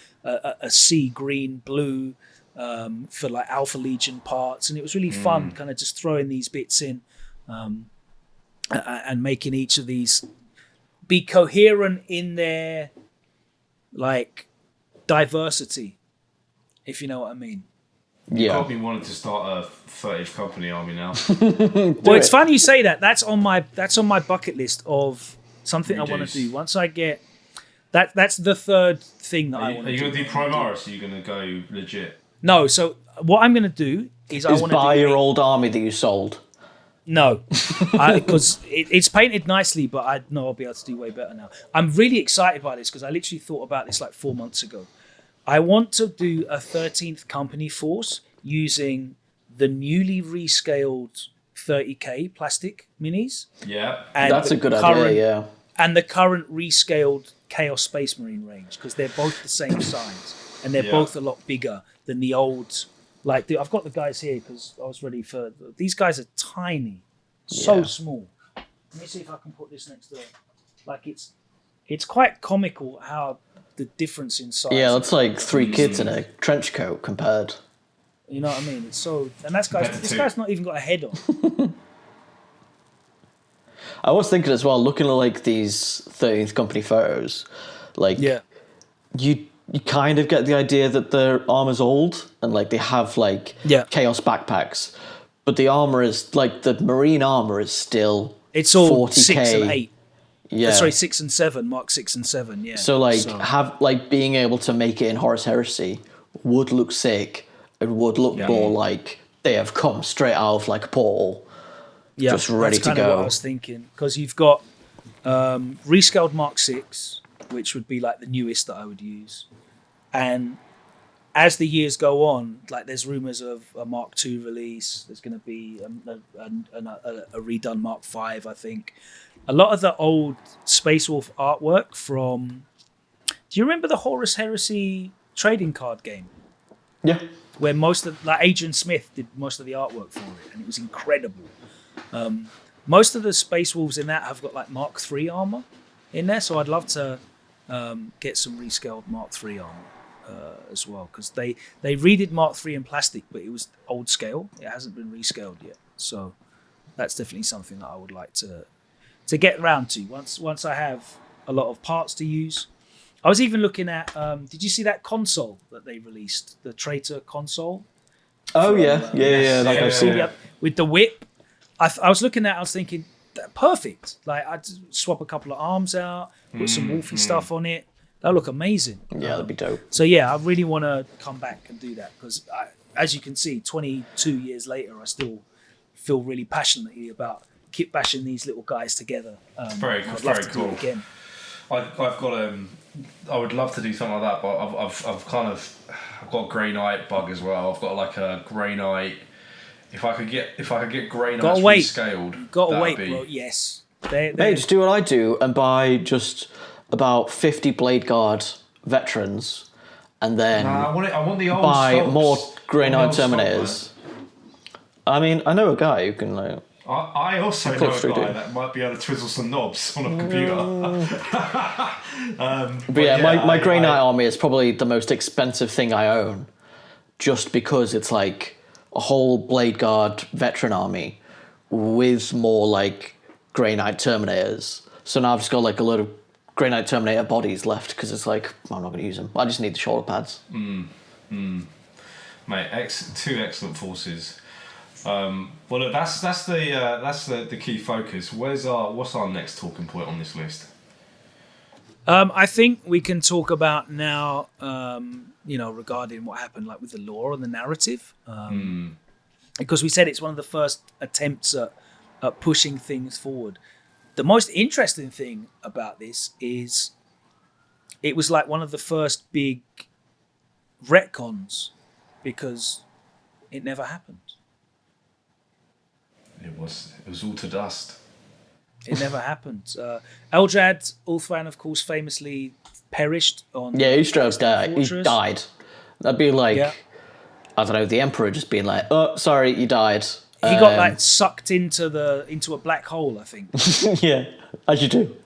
sea green blue for like Alpha Legion parts, and it was really fun, kind of just throwing these bits in and making each of these be coherent in their like diversity, if you know what I mean. You got me wanting to start a 30th company army now. Well, it's funny you say that. That's on my bucket list of something I want to do. Once I get that's the third thing that I want to do. Are you going to do Primaris? Or are you going to go legit? No. So what I'm going to do is I want to buy your old army that you sold. No, because it's painted nicely, but I know I'll be able to do way better now. I'm really excited by this because I literally thought about this like 4 months ago. I want to do a 13th company force using the newly rescaled 30k plastic minis. Yeah, and that's a good idea. Yeah, and the current rescaled Chaos Space Marine range, because they're both the same size and they're both a lot bigger than the old. Like I've got the guys here because I was ready for. These guys are tiny, so small. Let me see if I can put this next to it. Like it's quite comical how the difference in size. Yeah, that's like 3 kids in a trench coat compared. You know what I mean? It's so, and this guy's not even got a head on. I was thinking as well, looking at like these 13th company photos, like you kind of get the idea that their armor's old and like they have like chaos backpacks, but the armor is like the marine armor is still it's all 40K. 6 and 8. Yeah, sorry, 6 and 7, Mark 6 and 7. Yeah. So have like being able to make it in Horus Heresy would look sick. It would look more like they have come straight out of like a portal, just ready to go. That's kind of what I was thinking, because you've got rescaled Mark 6, which would be like the newest that I would use, and as the years go on, like there's rumors of a Mark II release. There's going to be a redone Mark V, I think. A lot of the old Space Wolf artwork from... Do you remember the Horus Heresy trading card game? Yeah. Where most of... Like Adrian Smith did most of the artwork for it, and it was incredible. Most of the Space Wolves in that have got like Mark III armor in there, so I'd love to get some rescaled Mark III armor. as well, because they redid Mark III in plastic, but it was old scale. It hasn't been rescaled yet, so that's definitely something that I would like to get round to once I have a lot of parts to use. I was even looking at. Did you see that console that they released? The Traitor console. Oh yeah. Like I've seen it. With the whip. I was looking at it, I was thinking, perfect. Like, I'd swap a couple of arms out, put some Wolfie stuff on it. That'll look amazing. Yeah, that'd be dope. So yeah, I really want to come back and do that, because as you can see, 22 years later, I still feel really passionately about kit bashing these little guys together. Very I'd love very to cool. do it again. I've got I would love to do something like that, but I've got a Grey Knight bug as well. I've got like a Grey Knight. If I could get Grey Knights rescaled, gotta wait, bro. Yes. Hey, just do what I do and buy just about 50 Blade Guard veterans, and then I want the old buy stocks. more Grey Knight stock, Terminators. I mean, I know a guy who can like. I also know a guy that might be able to twizzle some knobs on a computer. But yeah, my Grey Knight army is probably the most expensive thing I own, just because it's like a whole Blade Guard veteran army with more like Grey Knight Terminators. So now I've just got like a load of Grey Knight Terminator bodies left, because it's like, I'm not going to use them. I just need the shoulder pads. Mate, two excellent forces. Well, look, that's the key focus. What's our next talking point on this list? I think we can talk about now, regarding what happened, like with the lore and the narrative, because we said it's one of the first attempts at pushing things forward. The most interesting thing about this is it was like one of the first big retcons, because it never happened. It was all to dust. It never happened. Eldrad Ulthuan, of course, famously perished on. Yeah, he straight up died. He died. That'd be like, I don't know, the Emperor just being like, "Oh, sorry, you died." He got like sucked into a black hole, I think. Yeah, as you do.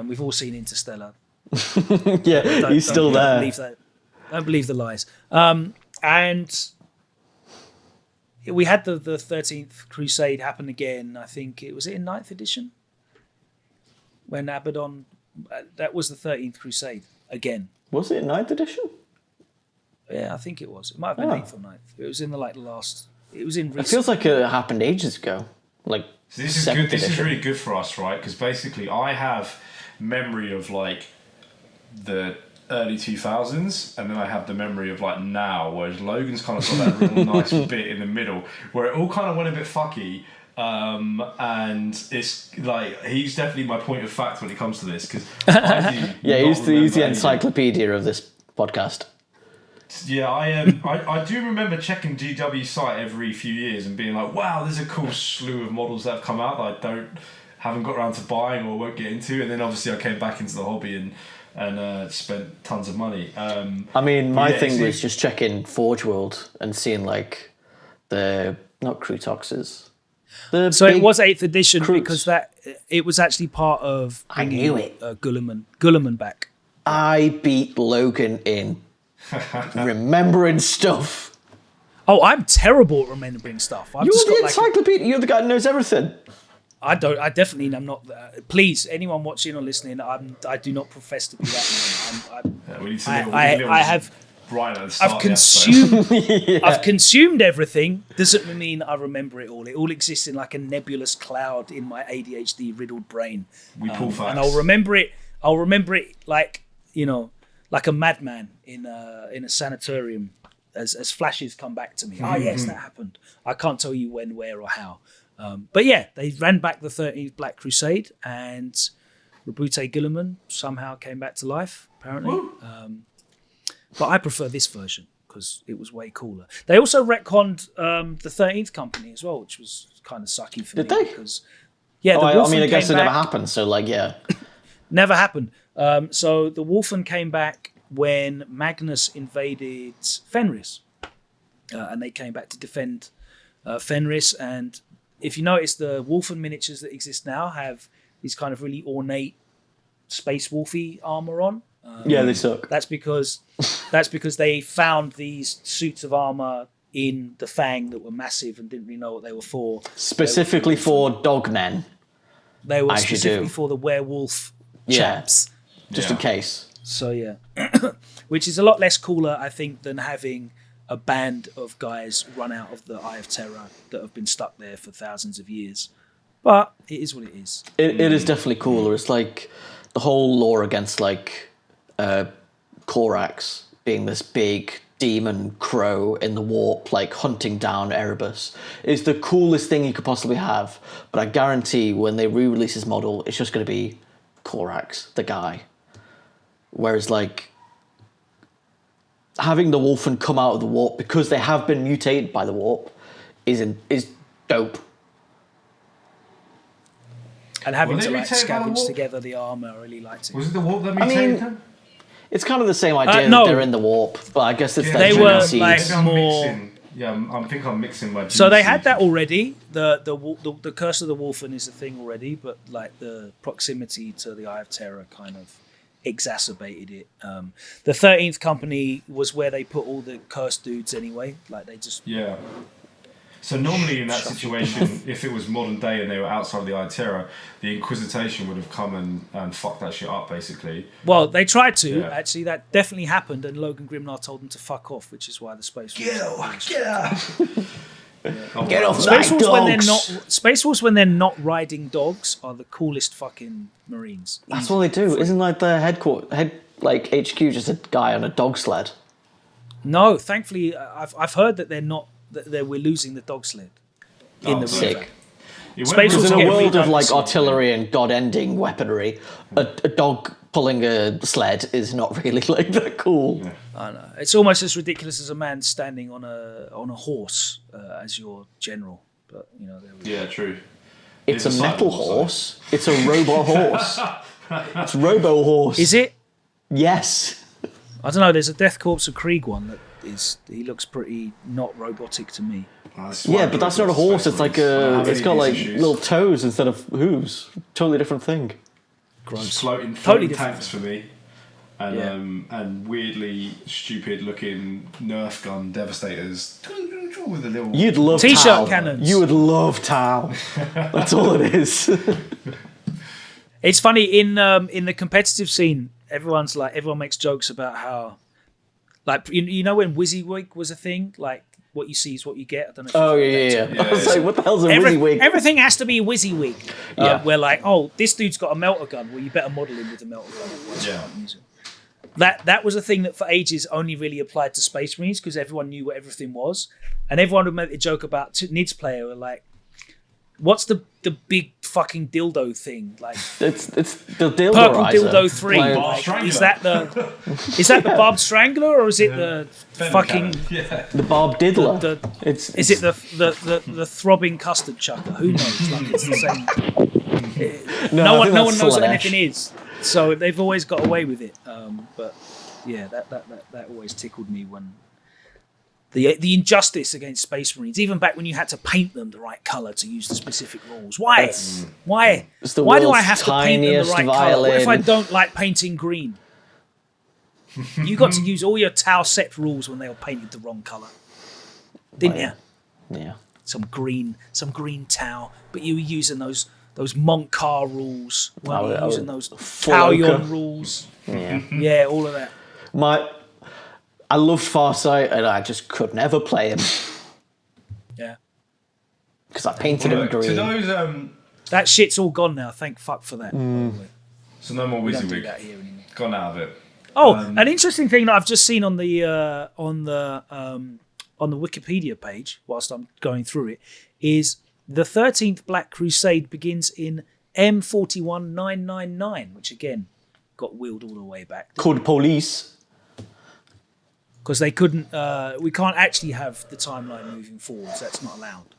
We've all seen Interstellar. Yeah, he's still there. Don't believe the lies. And we had the 13th Crusade happen again. I think it was in 9th edition when Abaddon. That was the 13th Crusade again. Was it 9th edition? Yeah, I think it was. It might have been 8th or 9th. It was in the last. It was in. It feels like it happened ages ago. Like, so this is good. This is really good for us, right? Because basically, I have memory of like the early 2000s, and then I have the memory of like now, whereas Logan's kind of got that real nice bit in the middle where it all kind of went a bit fucky, and it's like he's definitely my point of fact when it comes to this, because he's the encyclopedia of this podcast. Yeah, I do remember checking GW's site every few years and being like, wow, there's a cool slew of models that have come out that I haven't got around to buying or won't get into, and then obviously I came back into the hobby and spent tons of money. I mean, my thing was just checking Forge World and seeing like the not Crutoxes. So it was 8th edition because it was actually part of. I knew it. Gulliman back. I beat Logan in remembering stuff. Oh, I'm terrible at remembering stuff. You're the encyclopedia. You're the guy who knows everything. I don't. I'm not. Please, anyone watching or listening, I do not profess to be that man. I've consumed everything. Doesn't mean I remember it all. It all exists in like a nebulous cloud in my ADHD riddled brain. We pull facts, and I'll remember it like like a madman in a sanatorium as flashes come back to me. Oh yes, that happened. I can't tell you when, where, or how. But yeah, they ran back the 13th Black Crusade, and Rabute Gilliman somehow came back to life, apparently. But I prefer this version because it was way cooler. They also retconned the 13th Company as well, which was kind of sucky for me. Did they? Because, yeah, I guess it never happened, so like, yeah. Never happened. So the Wolfen came back when Magnus invaded Fenris. And they came back to defend Fenris, and if you notice, the Wolfen miniatures that exist now have these kind of really ornate Space Wolfy armor on. Yeah, they suck. That's because they found these suits of armor in the Fang that were massive and didn't really know what they were for. Specifically for dogmen. They were specifically for the werewolf chaps. Just in case. So yeah, which is a lot less cooler, I think, than having a band of guys run out of the Eye of Terror that have been stuck there for thousands of years. But it is what it is. It is definitely cooler. It's like the whole lore against like Korax being this big demon crow in the warp, like hunting down Erebus, is the coolest thing you could possibly have. But I guarantee when they re-release his model, it's just going to be Korax, the guy. Whereas like having the Wolfen come out of the warp because they have been mutated by the warp is dope. And having to like scavenge together the armor, I really liked it. Was it the warp that mutated them? It's kind of the same idea no. that they're in the warp, but I guess it's they were like more. I think I'm mixing my. So they had that already. The Curse of the Wolfen is a thing already, but like the proximity to the Eye of Terror kind of exacerbated it. The 13th Company was where they put all the cursed dudes anyway. Like they just So normally in that situation, if it was modern day and they were outside of the Eye of Terror, the Inquisition would have come and fucked that shit up, basically. Well, they tried to. Actually, that definitely happened, and Logan Grimnar told them to fuck off, which is why the Space Wolves... Get out! Get off Space Wolves dogs! Space Wolves, when they're not riding dogs, are the coolest fucking Marines. That's what they do. Isn't like the head HQ just a guy on a dog sled? No, thankfully, I've heard that they're not... that we're losing the dog sled in the sick. Space Wolves in a world of like artillery and god-ending weaponry, a dog pulling a sled is not really like that cool. Yeah. I know. It's almost as ridiculous as a man standing on a horse as your general. But you know, true. It's a metal horse. It's a robot horse. It's Robo Horse. Is it? Yes. I don't know. There's a Death Corps of Krieg one that he looks pretty not robotic to me. But that's not a horse. It's like it's got like little toes instead of hooves. Totally different thing. Gross. Floating tanks for me, and weirdly stupid looking Nerf gun devastators with a little. You'd love T-shirt Tau. cannons. You would love Tau. That's all it is. It's funny in the competitive scene. Everyone makes jokes about how, like, you know when WYSIWYG was a thing, like what you see is what you get. I don't know. If yeah. I was like, what the hell's a WYSIWYG? Everything has to be a WYSIWYG. Where like, oh, this dude's got a melter gun. Well, you better model him with a melter gun. That was a thing that for ages only really applied to Space Marines because everyone knew what everything was, and everyone would make a joke about NIDS player were like, what's the big fucking dildo thing? Like it's the dildo. Purple dildo 3. Like, is that the barbed strangler or is it the fucking the barb diddler? Is it the throbbing custard chucker? Who knows? Like it's the same. No one knows what anything is. So they've always got away with it. But yeah, that always tickled me when. The injustice against Space Marines, even back when you had to paint them the right colour to use the specific rules. Why? Why do I have to paint them the right colour? What if I don't like painting green? You got to use all your Tau set rules when they were painted the wrong colour, didn't you? Yeah. Some green Tau, but you were using those Monk car rules. Weren't you using those Tauyon rules? Yeah, all of that. I loved Farsight and I just could never play him. Yeah. Because I painted him green. To those, that shit's all gone now. Thank fuck for that. So no more don't do WYSIWYG. that here anymore. Gone out of it. Oh, an interesting thing that I've just seen on the Wikipedia page whilst I'm going through it is the 13th Black Crusade begins in M41999, which again got wheeled all the way back. Called police. Because they couldn't, we can't actually have the timeline moving forwards. That's not allowed.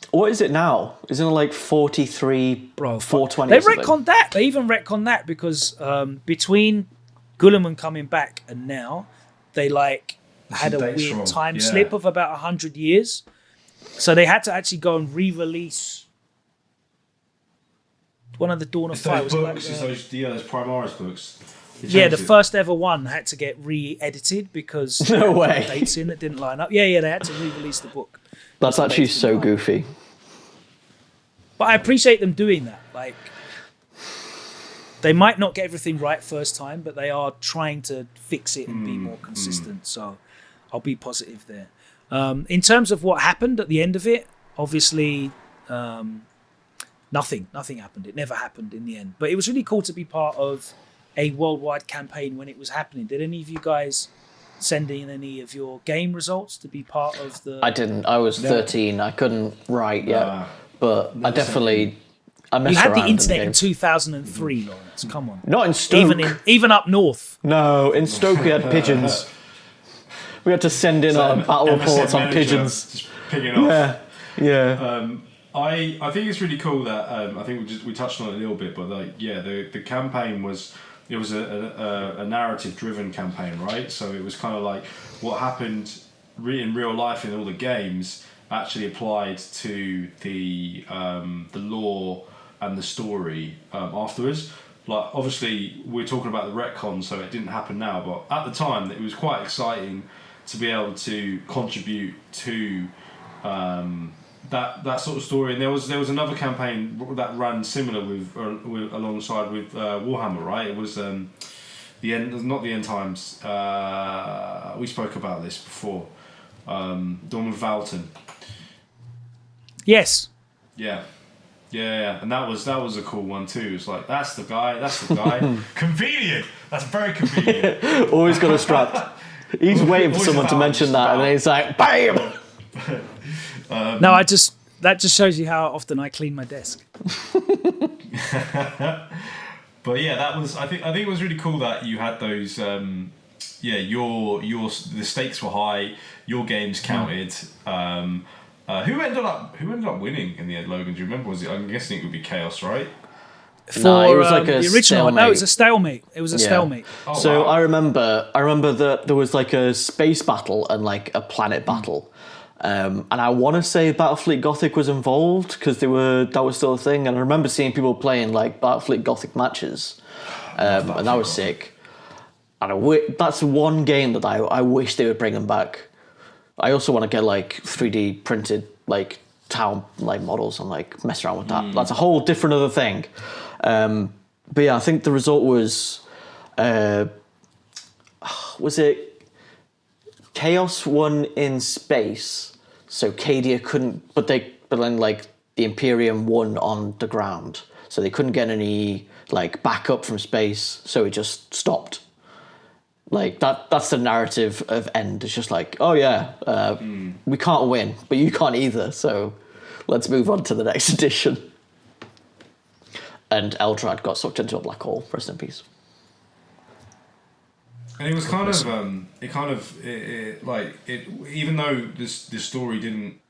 What is it now? Isn't it like 43, 420? They retconned that. They even retconned that because between Guilliman coming back and now, they had a weird time slip of about 100 years. So they had to actually go and re-release one of the Dawn of Fire. Those books, those Primaris books. Yeah, the first ever one had to get re-edited because No way. dates in that didn't line up. Yeah, they had to re-release the book. That's actually so goofy. But I appreciate them doing that. Like, they might not get everything right first time, but they are trying to fix it and be more consistent. So I'll be positive there. In terms of what happened at the end of it, obviously nothing happened. It never happened in the end. But it was really cool to be part of a worldwide campaign when it was happening. Did any of you guys send in any of your game results to be part of the... I didn't. I was 13. I couldn't write yet. But I messed You had the internet in 2003, Laurence. Come on. Not in Stoke. Even up north. No, in Stoke we had pigeons. We had to send in our battle reports on pigeons. Just picking off. Yeah. I think it's really cool that I think we touched on it a little bit, but the campaign was a narrative driven campaign, right? So it was kind of like what happened in real life in all the games actually applied to the lore and the story afterwards. Like, obviously we're talking about the retcon, so it didn't happen now, but at the time it was quite exciting to be able to contribute to that sort of story. And there was another campaign that ran similar alongside with Warhammer, right? It was not the end times. We spoke about this before. Dawn of Valton. Yes. Yeah, and that was a cool one too. It's like that's the guy. Convenient. That's very convenient. Always got a strap. He's waiting for someone to mention that, and then he's like, BAM! That just shows you how often I clean my desk. But yeah, that was. I think it was really cool that you had those. The stakes were high. Your games counted. Who ended up winning in the end, Logan? Do you remember? I'm guessing it would be Chaos, right? No, it was like a the original one. No, it was a stalemate. It was a stalemate. Oh, so wow. I remember that there was like a space battle and like a planet battle. And I want to say Battlefleet Gothic was involved because that was still a thing. And I remember seeing people playing like Battlefleet Gothic matches, and that was sick. And that's one game that I wish they would bring them back. I also want to get like 3D printed like town like models and like mess around with that. That's a whole different other thing. But yeah, I think the result was it Chaos won in space, so Cadia couldn't, but then like the Imperium won on the ground, so they couldn't get any like backup from space, so it just stopped. Like that's the narrative of End. It's just like, oh yeah, we can't win, but you can't either, so let's move on to the next edition. And Eldrad got sucked into a black hole. Rest in peace. And it was kind of, even though this story didn't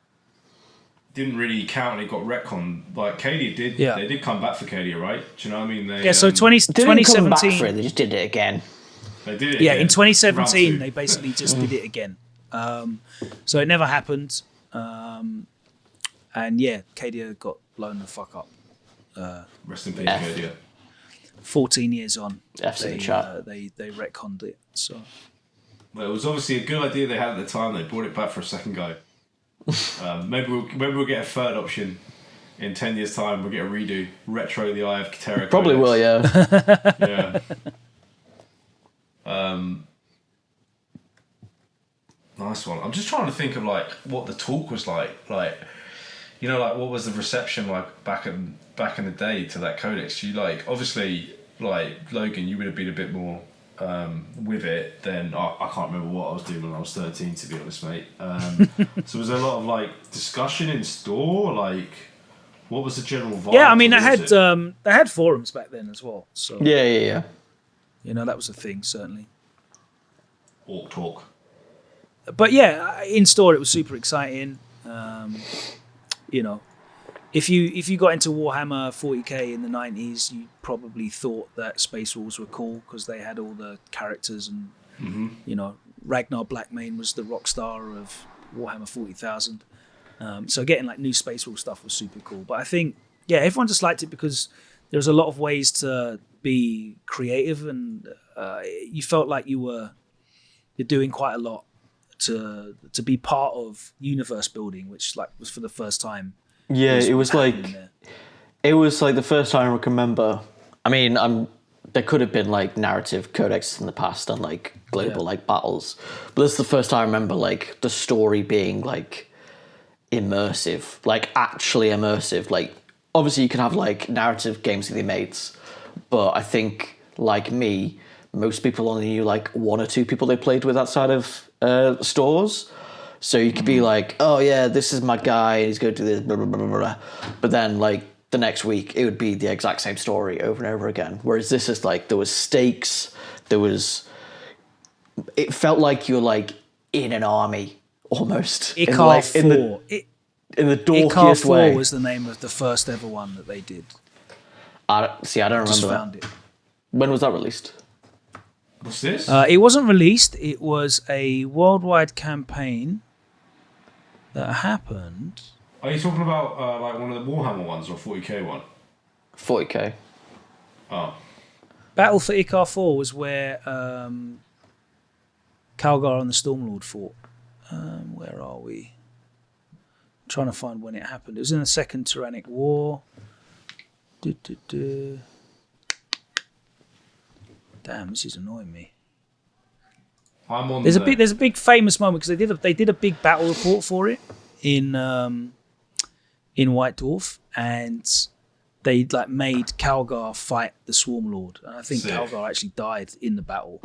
really count and it got retconned, like Cadia did. Yeah. They did come back for Cadia, right? Do you know what I mean? So 2017. Come back for it, they just did it again. They did it. Yeah, again. In 2017 they basically just did it again. So it never happened. And yeah, Cadia got blown the fuck up. Rest in peace, Cadia. 14 years on, F's in the chat. They retconned it. So, well, it was obviously a good idea they had at the time. They brought it back for a second go. Maybe we'll get a third option in 10 years' time. We'll get a redo, retro the Eye of Terra. Probably will, yeah. Yeah. Nice one. I'm just trying to think of like what the talk was like. Like, you know, like what was the reception like back in the day to that Codex? You like obviously like Logan, you would have been a bit more with it than I can't remember what I was doing when I was 13, to be honest, mate. So was there a lot of like discussion in store? Like, what was the general vibe? Yeah, I mean, they had forums back then as well. So yeah. You know, that was a thing certainly. Orc talk. But yeah, in store it was super exciting. You know, if you got into Warhammer 40k in the 90s, you probably thought that Space Wolves were cool because they had all the characters and you know, Ragnar Blackmane was the rock star of Warhammer 40,000. So getting like new Space Wolf stuff was super cool. But I think everyone just liked it because there was a lot of ways to be creative, and you felt like you're doing quite a lot to be part of universe building, which like was for the first time. Yeah, it was like there. it was like the first time I can remember. I mean, there could have been like narrative codexes in the past and like global like battles, but this is the first time I remember like the story being like immersive, like actually immersive. Like obviously you can have like narrative games with your mates, but I think like me, most people only knew like one or two people they played with outside of stores. So you could be like, oh yeah, this is my guy, he's going to do this, blah, blah, blah, blah, blah. But then like the next week, it would be the exact same story over and over again. Whereas this is like, there was stakes, it felt like you were like in an army almost. Ichar IV. In the dorkiest Ichar IV way. was the name of the first ever one that they did. I don't remember Just that. found it. When was that released? What's this? It wasn't released. It was a worldwide campaign that happened. Are you talking about like one of the Warhammer ones or 40k one? 40k. Oh. Battle for Ichar IV was where Calgar and the Stormlord fought. Where are we? I'm trying to find when it happened. It was in the Second Tyrannic War. Damn, this is annoying me. I'm on There's a big famous moment because they did a big battle report for it in White Dwarf, and they like made Calgar fight the Swarmlord, and I think Sick. Calgar actually died in the battle.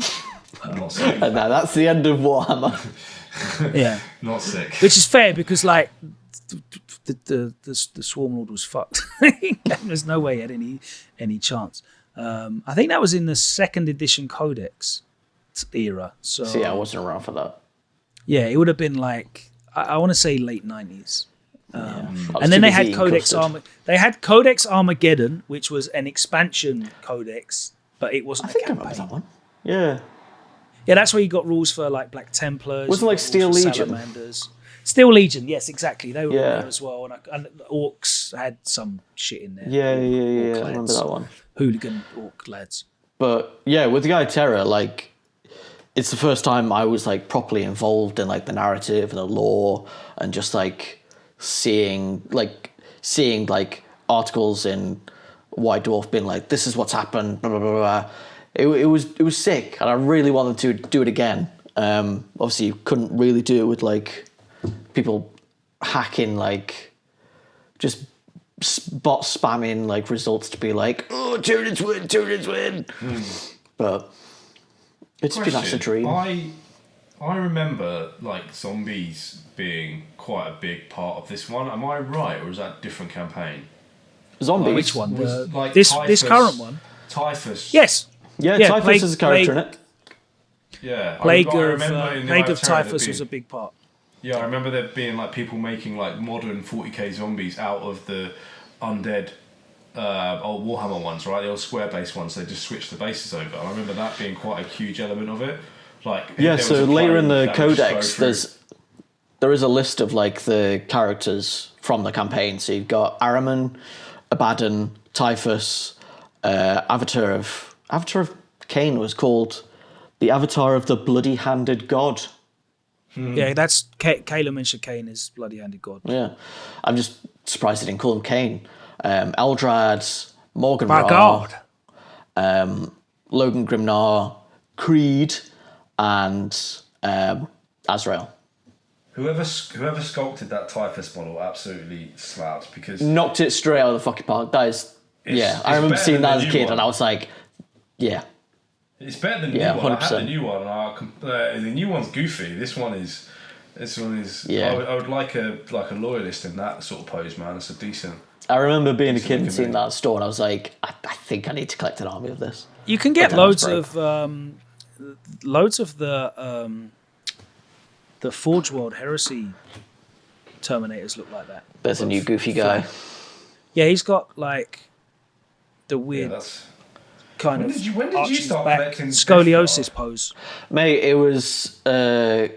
not sick. And now that's the end of Warhammer. Yeah, Not sick. which is fair because like the Swarmlord was fucked. There's no way he had any chance. I think that was in the second edition Codex era. So See, I wasn't around for that. yeah, it would have been like I want to say late 90s. I was And then too they busy had eating Codex custard. They had Codex Armageddon, which was an expansion codex, but it wasn't I a think I remember campaign. that one. Yeah. Yeah, that's where you got rules for like Black Templars. Wasn't you like got Steel rules for Legion? Salamanders. Steel Legion, yes, exactly. They were in Yeah. there as well, and Orcs had some shit in there. Yeah. Orc I remember lads. that one. Hooligan Orc lads. But yeah, with the Guy Terror, like, it's the first time I was like properly involved in like the narrative and the lore, and just like seeing like articles in White Dwarf being like, this is what's happened, blah blah blah blah. It was sick, and I really wanted to do it again. Obviously, you couldn't really do it with like people hacking, like just bot spamming like results to be like, oh, Tyranids win. But it's been nice to dream. I remember like zombies being quite a big part of this one. Am I right, or is that a different campaign? Zombies. Which one? Was, like, This Typhus- current one? Typhus. Yes. Yeah, Yeah, Typhus is a character in it. Yeah. Plague I of remember in the Plague Eye of Terror there Typhus was a being- big part. Yeah, I remember there being like people making like modern 40k zombies out of the undead old Warhammer ones, right? The old square base ones. They just switched the bases over. I remember that being quite a huge element of it. Like Yeah, there so was a later in plague the that would just go Codex, through. there is a list of like the characters from the campaign. So you've got Araman, Abaddon, Typhus, Avatar of Cain was called the Avatar of the Bloody-Handed God. Yeah, that's Caleb mentioned Cain is bloody-handed god. Yeah, I'm just surprised they didn't call him Cain. Eldrad, Morgan My Ra, God. Logan Grimnar, Creed, and Azrael. Whoever sculpted that Typhus model absolutely slapped because Knocked it straight out of the fucking park. That is, It's I remember better seeing than that the as a new kid, one. and I was like, yeah. it's better than the Yeah, new one. I had 100%. the new one. The new one's goofy. This one is. Yeah. I would like a loyalist in that sort of pose, man. It's a decent. I remember being a kid and looking seeing mate. that store, and I was like, I think I need to collect an army of this. You can get Okay, that's loads of the Forge World Heresy Terminators look like that. There's a new goofy guy. Yeah, he's got like the Yeah, weird that's. kind When of did you arches start back collecting scoliosis Death pose. Mate, it was COVID,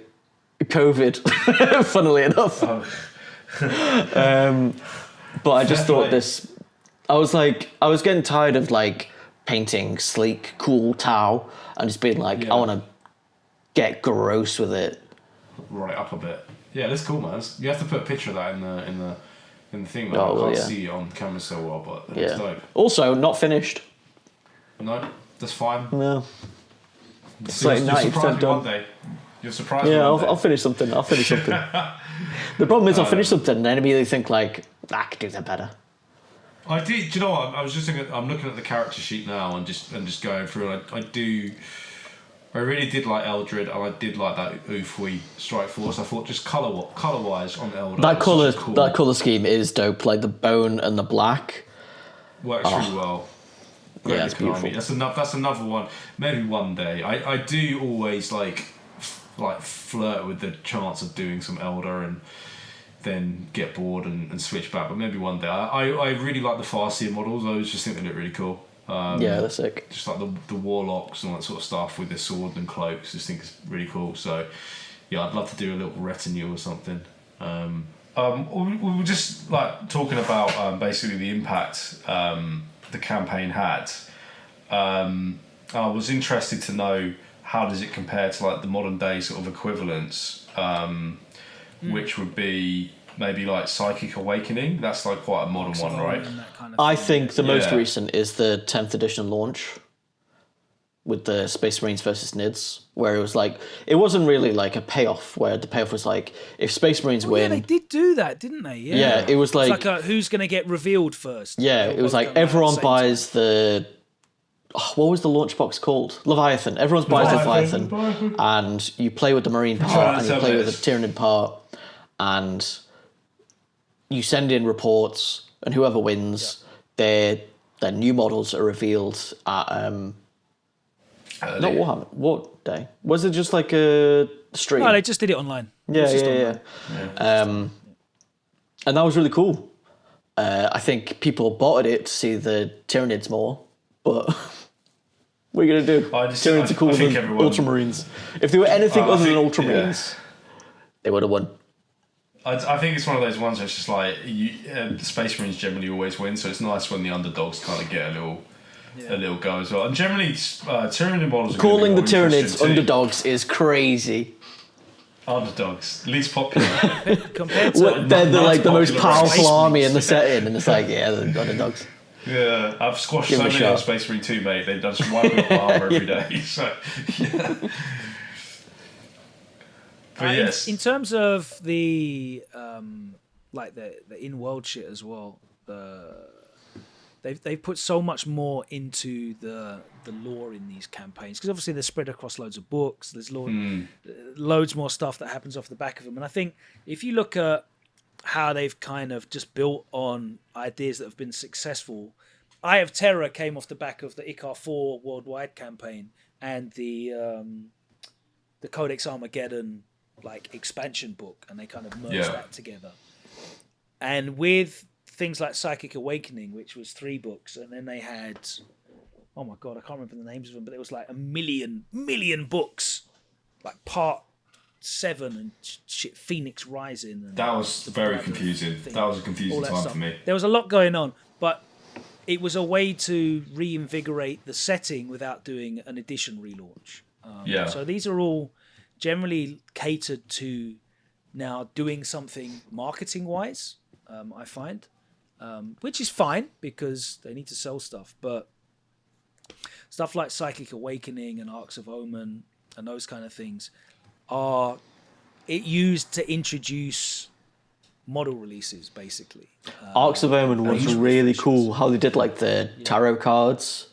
funnily enough. Oh. But I just Fair thought play. I was getting tired of like painting sleek, cool Tau and just being like, I want to get gross with it. Right up a bit. Yeah, that's cool, man. You have to put a picture of that in the thing. Man. Oh, well, I can't see it on camera so well, but it's dope. Also, not finished. No, that's fine. No. It's like 90% done. One day. You're surprised. Yeah, I'll finish something. The problem is I'll finish something and then immediately think like, I could do that better. I do. Do you know what? I was just thinking. I'm looking at the character sheet now and just going through. And I really did like Eldred, and I did like that Ufwi Strike Force. I thought just color wise on Eldred. That color scheme is dope. Like the bone and the black works really well. Yeah, it's beautiful. That's another one. Maybe one day. I do always like flirt with the chance of doing some Elder and then get bored and switch back. But maybe one day. I really like the Farseer models. I always just think they look really cool. Yeah, they're sick. Just like the warlocks and all that sort of stuff with their sword and cloaks. Just think it's really cool. So yeah, I'd love to do a little retinue or something. We were just like talking about basically the impact the campaign had. I was interested to know how does it compare to like the modern day sort of equivalents, which would be maybe like Psychic Awakening. That's like quite a modern one, right? Kind of I think the most recent is the 10th edition launch with the Space Marines versus Nids, where it was like, it wasn't really like a payoff, where the payoff was like, if Space Marines win... Yeah, they did do that, didn't they? Yeah, it was like... It's like who's going to get revealed first. Yeah, it was like everyone buys the... Oh, what was the launch box called? Leviathan. Everyone buys Leviathan, and you play with the Marine part, and you play with the Tyranid part, and you send in reports, and whoever wins, their new models are revealed at... not Warhammer. What day? Was it just like a stream? No, they just did it online. Yeah. And that was really cool. I think people bought it to see the Tyranids more, but what are you going to do? Tyranids are cooler than Ultramarines. If they were anything other than Ultramarines, they would have won. I think it's one of those ones where it's just like, Space Marines generally always win, so it's nice when the underdogs kind of get a little go as well. And generally, Tyranid models are calling the Tyranids underdogs is crazy. Underdogs, least popular. Compared to they're like the most powerful army in the setting, and it's like, yeah, they're underdogs. Yeah, I've squashed so many on Space Marine 2, mate. They've done some wipe up armor every day. So, yeah. But yes. In terms of the like the in-world shit as well, they've put so much more into the lore in these campaigns, because obviously they're spread across loads of books. There's loads more stuff that happens off the back of them, and I think if you look at how they've kind of just built on ideas that have been successful, Eye of Terror came off the back of the Ichar IV worldwide campaign and the Codex Armageddon like expansion book, and they kind of merged that together. And with things like Psychic Awakening, which was 3 books, and then they had, oh my god, I can't remember the names of them, but it was like a million books, like part 7 and shit, Phoenix Rising. And that was very confusing. That was a confusing time for me. There was a lot going on, but it was a way to reinvigorate the setting without doing an edition relaunch. So these are all generally catered to now doing something marketing-wise, I find. Which is fine because they need to sell stuff, but stuff like Psychic Awakening and Arcs of Omen and those kind of things are used to introduce model releases, basically. Arcs of Omen was really cool how they did like the tarot cards,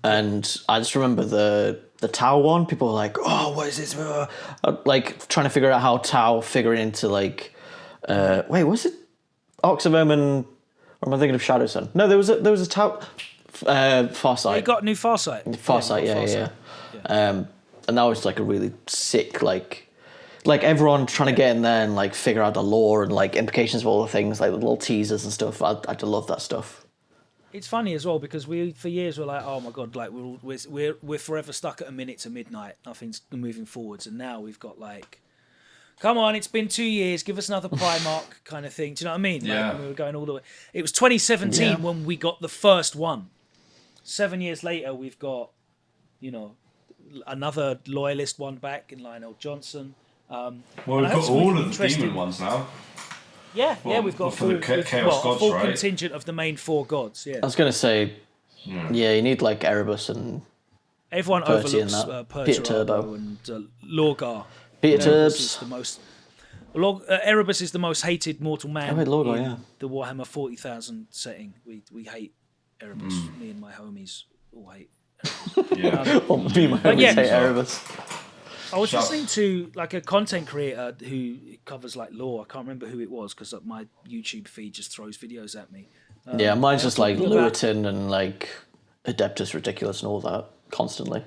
and I just remember the Tau one. People were like, "Oh, what is this?" Like trying to figure out how Tau figured into like, wait, was it Arcs of Omen? Or am I thinking of Shadow Sun? No, there was a Tau Farsight. They got new Farsight. Farsight, yeah. And that was like a really sick like everyone trying to get in there and like figure out the lore and like implications of all the things, like the little teasers and stuff. I love that stuff. It's funny as well because we for years were like, oh my god, like we're forever stuck at a minute to midnight. Nothing's moving forwards, and now we've got like, come on, it's been 2 years, give us another Primarch kind of thing. Do you know what I mean? Yeah. Like, we were going all the way. It was 2017 when we got the first one. 7 years later, we've got, another loyalist one back in Lionel Johnson. Well, we've got all of the demon ones now. Yeah, we've got a full contingent of the main 4 gods. Yeah, I was gonna say, you need like Erebus and everyone Percy overlooks and that. Peter Turbo and Lorgar. Peter Erebus Turbs. is the most. Erebus is the most hated mortal man Lorgar, in yeah. the Warhammer 40,000 setting. We hate Erebus. Me and my homies all hate Erebus. Yeah. Me and my homies hate Erebus. I was listening to like a content creator who covers like lore. I can't remember who it was because my YouTube feed just throws videos at me. Mine's just like Luton and like Adeptus Ridiculous and all that constantly.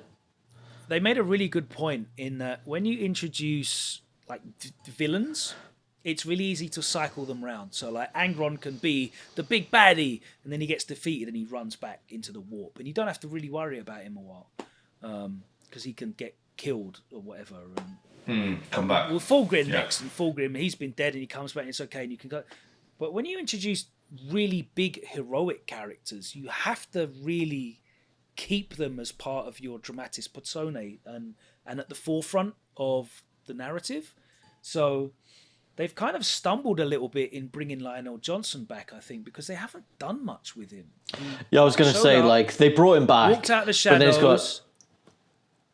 They made a really good point in that when you introduce like villains, it's really easy to cycle them round. So like Angron can be the big baddie, and then he gets defeated and he runs back into the warp, and you don't have to really worry about him a while because he can get killed or whatever. And come back. Well, Fulgrim next, and Fulgrim, he's been dead and he comes back and it's okay and you can go. But when you introduce really big heroic characters, you have to really keep them as part of your dramatis personae and at the forefront of the narrative. So they've kind of stumbled a little bit in bringing Lionel Johnson back, I think, because they haven't done much with him. I was going to say, like, they brought him back. Walked out the shadows.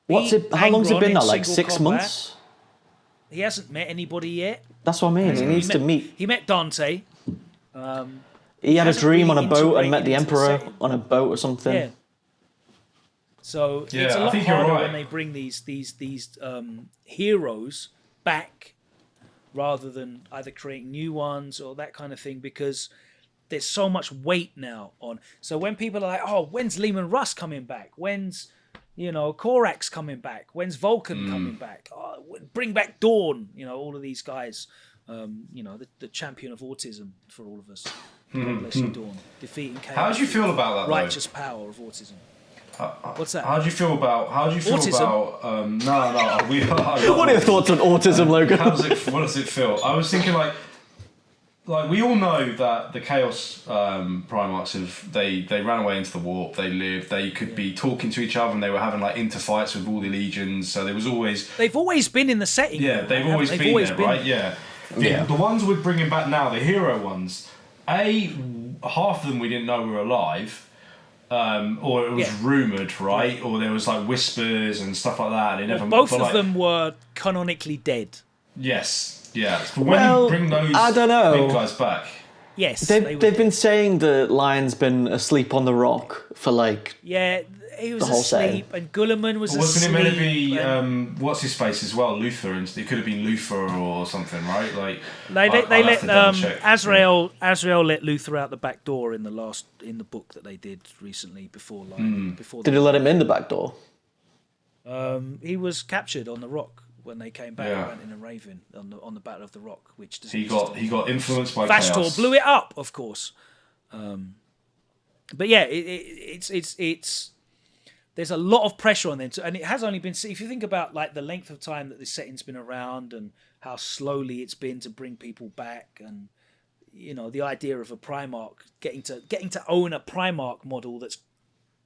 How long's it been now? Like 6 months? He hasn't met anybody yet. That's what I mean. He needs to meet. He met Dante. He had a dream on a boat and met the Emperor on a boat or something. Yeah. So it's a lot harder when they bring these heroes back rather than either creating new ones or that kind of thing, because there's so much weight now on. So when people are like, "Oh, when's Lehman Russ coming back? When's Korax coming back? When's Vulcan coming back? Oh, bring back Dawn." All of these guys. The champion of autism for all of us. God bless you, Dawn. Defeating chaos. How do you feel about that? Righteous power of autism. What's that? How do you feel about autism? No. What are your thoughts on autism, Logan? What does it feel? I was thinking like we all know that the Chaos Primarchs they ran away into the warp. They lived. They could be talking to each other, and they were having like interfights with all the legions. So there was always. They've always been in the setting. Yeah, they've always been there, right? Yeah. The ones we're bringing back now, the hero ones. Half of them we didn't know were alive. Or it was rumoured, right? Or there was like whispers and stuff like that. And both of them were canonically dead. Yes, yeah. But when you bring those I don't know. big guys back, yes, they've been saying that Lion's been asleep on the rock for like he was asleep, and Gulliman was asleep. Wasn't it meant to be what's his face as well? Luther, and it could have been Luther or something, right? Like they let Azrael let Luther out the back door in the book that they did recently before Did he let him in the back door? He was captured on the rock when they came back and went in a Raven on the Battle of the Rock, which he got influenced by Vashtor chaos. blew it up, of course. But yeah, it's there's a lot of pressure on them, and it has only been. If you think about like the length of time that this setting's been around and how slowly it's been to bring people back, and the idea of a Primarch getting to own a Primarch model that's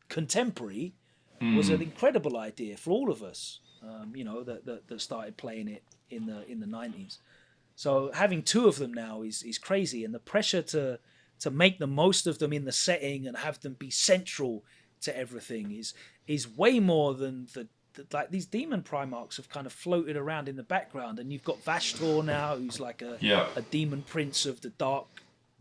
contemporary was an incredible idea for all of us. That started playing it in the 90s. So having 2 of them now is crazy, and the pressure to make the most of them in the setting and have them be central to everything is way more than like these demon Primarchs have kind of floated around in the background, and you've got Vashtor now, who's like a demon prince of the Dark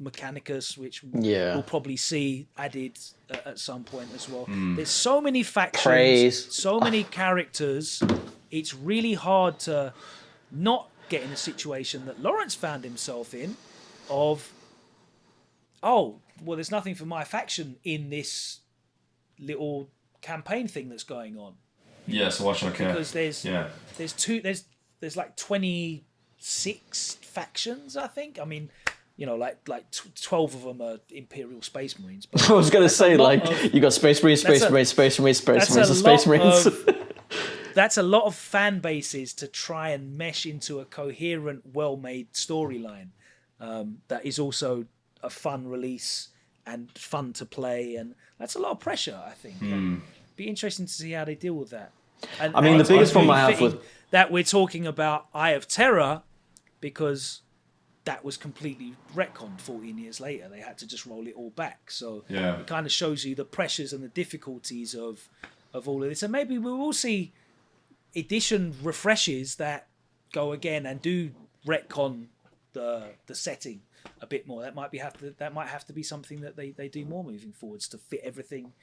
Mechanicus, which we'll probably see added at some point as well. There's so many factions, so many characters. It's really hard to not get in a situation that Laurence found himself in of, there's nothing for my faction in this little campaign thing that's going on. Yeah, so why should I care? Because there's like 26 factions, I think. I mean, like 12 of them are Imperial Space Marines. But I was going to say, you got Space Marines, Space Marines, Space Marines, Space Marines, and Space Marines. That's a lot of fan bases to try and mesh into a coherent, well-made storyline that is also a fun release and fun to play, and that's a lot of pressure, I think. And be interesting to see how they deal with that. And I mean, the biggest problem I have fitting with that we're talking about Eye of Terror, because that was completely retconned 14 years later. They had to just roll it all back. So it kind of shows you the pressures and the difficulties of all of this. And maybe we will see edition refreshes that go again and do retcon the setting a bit more. That might have to be something that they do more moving forwards to fit everything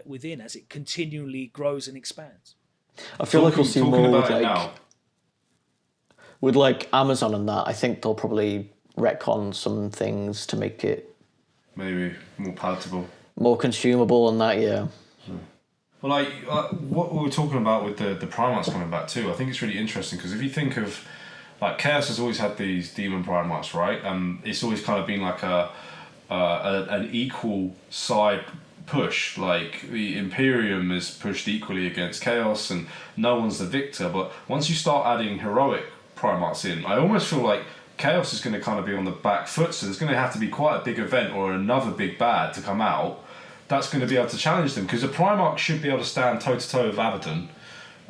within as it continually grows and expands. I feel like we'll see more with like Amazon and that. I think they'll probably retcon some things to make it maybe more palatable, more consumable, and that. Yeah. Well, like what we were talking about with the Primarchs coming back too, I think it's really interesting because if you think of like Chaos has always had these demon Primarchs, right? It's always kind of been like an equal side push. Like the Imperium is pushed equally against Chaos, and no one's the victor. But once you start adding heroic Primarchs in, I almost feel like Chaos is going to kind of be on the back foot. So there's going to have to be quite a big event or another big bad to come out that's going to be able to challenge them, because the Primarch should be able to stand toe to toe with Abaddon.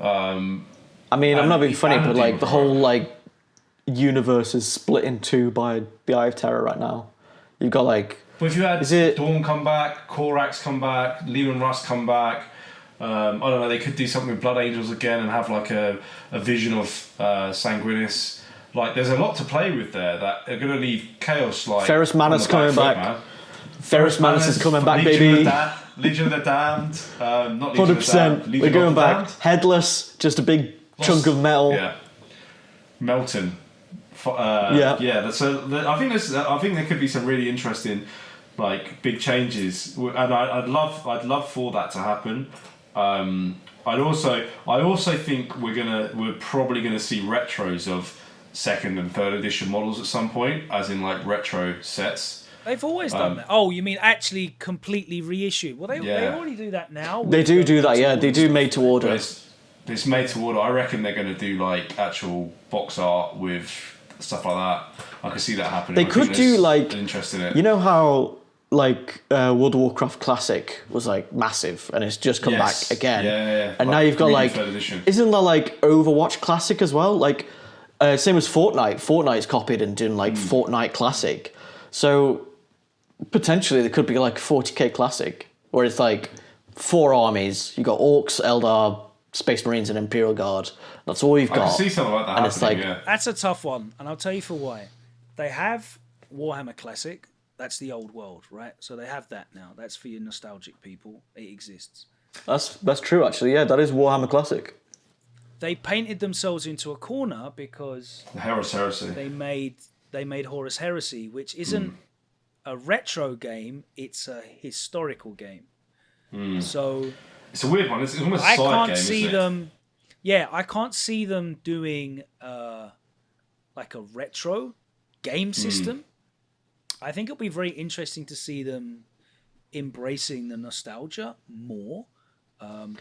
I mean, I'm not being funny, but like the whole like universe is split in two by the Eye of Terror right now. You've got like. But if you had Dawn come back, Korax come back, Leman Russ come back, I don't know, they could do something with Blood Angels again and have like a vision of Sanguinis. Like, there's a lot to play with there that are going to leave Chaos like. Ferrus Manus coming back. Man. Ferrus Manus is coming back, baby. Legion of the Damned. Not 100%. We're going back. Headless, just a big chunk of metal. Yeah. Melton. Yeah. I think there could be some really interesting, like, big changes, and I'd love for that to happen. I also think we're probably gonna see retros of second and third edition models at some point, as in like retro sets. They've always done that. Oh, you mean actually completely reissue? Well, they already do that now. They do that, yeah. They do made to order. It's made to order. I reckon they're going to do like actual box art with stuff like that. I can see that happening. They could do like interest in it. You know how like World of Warcraft Classic was like massive, and it's just come back again. Yeah. And now you've got like, isn't there like Overwatch Classic as well? Like same as Fortnite. Fortnite's copied and doing like Fortnite Classic. So potentially there could be like 40k Classic, where it's like 4 armies. You got Orcs, Eldar, Space Marines, and Imperial Guard. That's all you've got. I can see something like that and happening, it's like, that's a tough one, and I'll tell you for why. They have Warhammer Classic. That's the old world, right? So they have that now. That's for your nostalgic people. It exists. That's true, actually. Yeah, that is Warhammer Classic. They painted themselves into a corner because Horus Heresy. They made Horus Heresy, which isn't a retro game. It's a historical game. So it's a weird one. It's almost a side game. I can't see them. Yeah, I can't see them doing like a retro game system. I think it'll be very interesting to see them embracing the nostalgia more.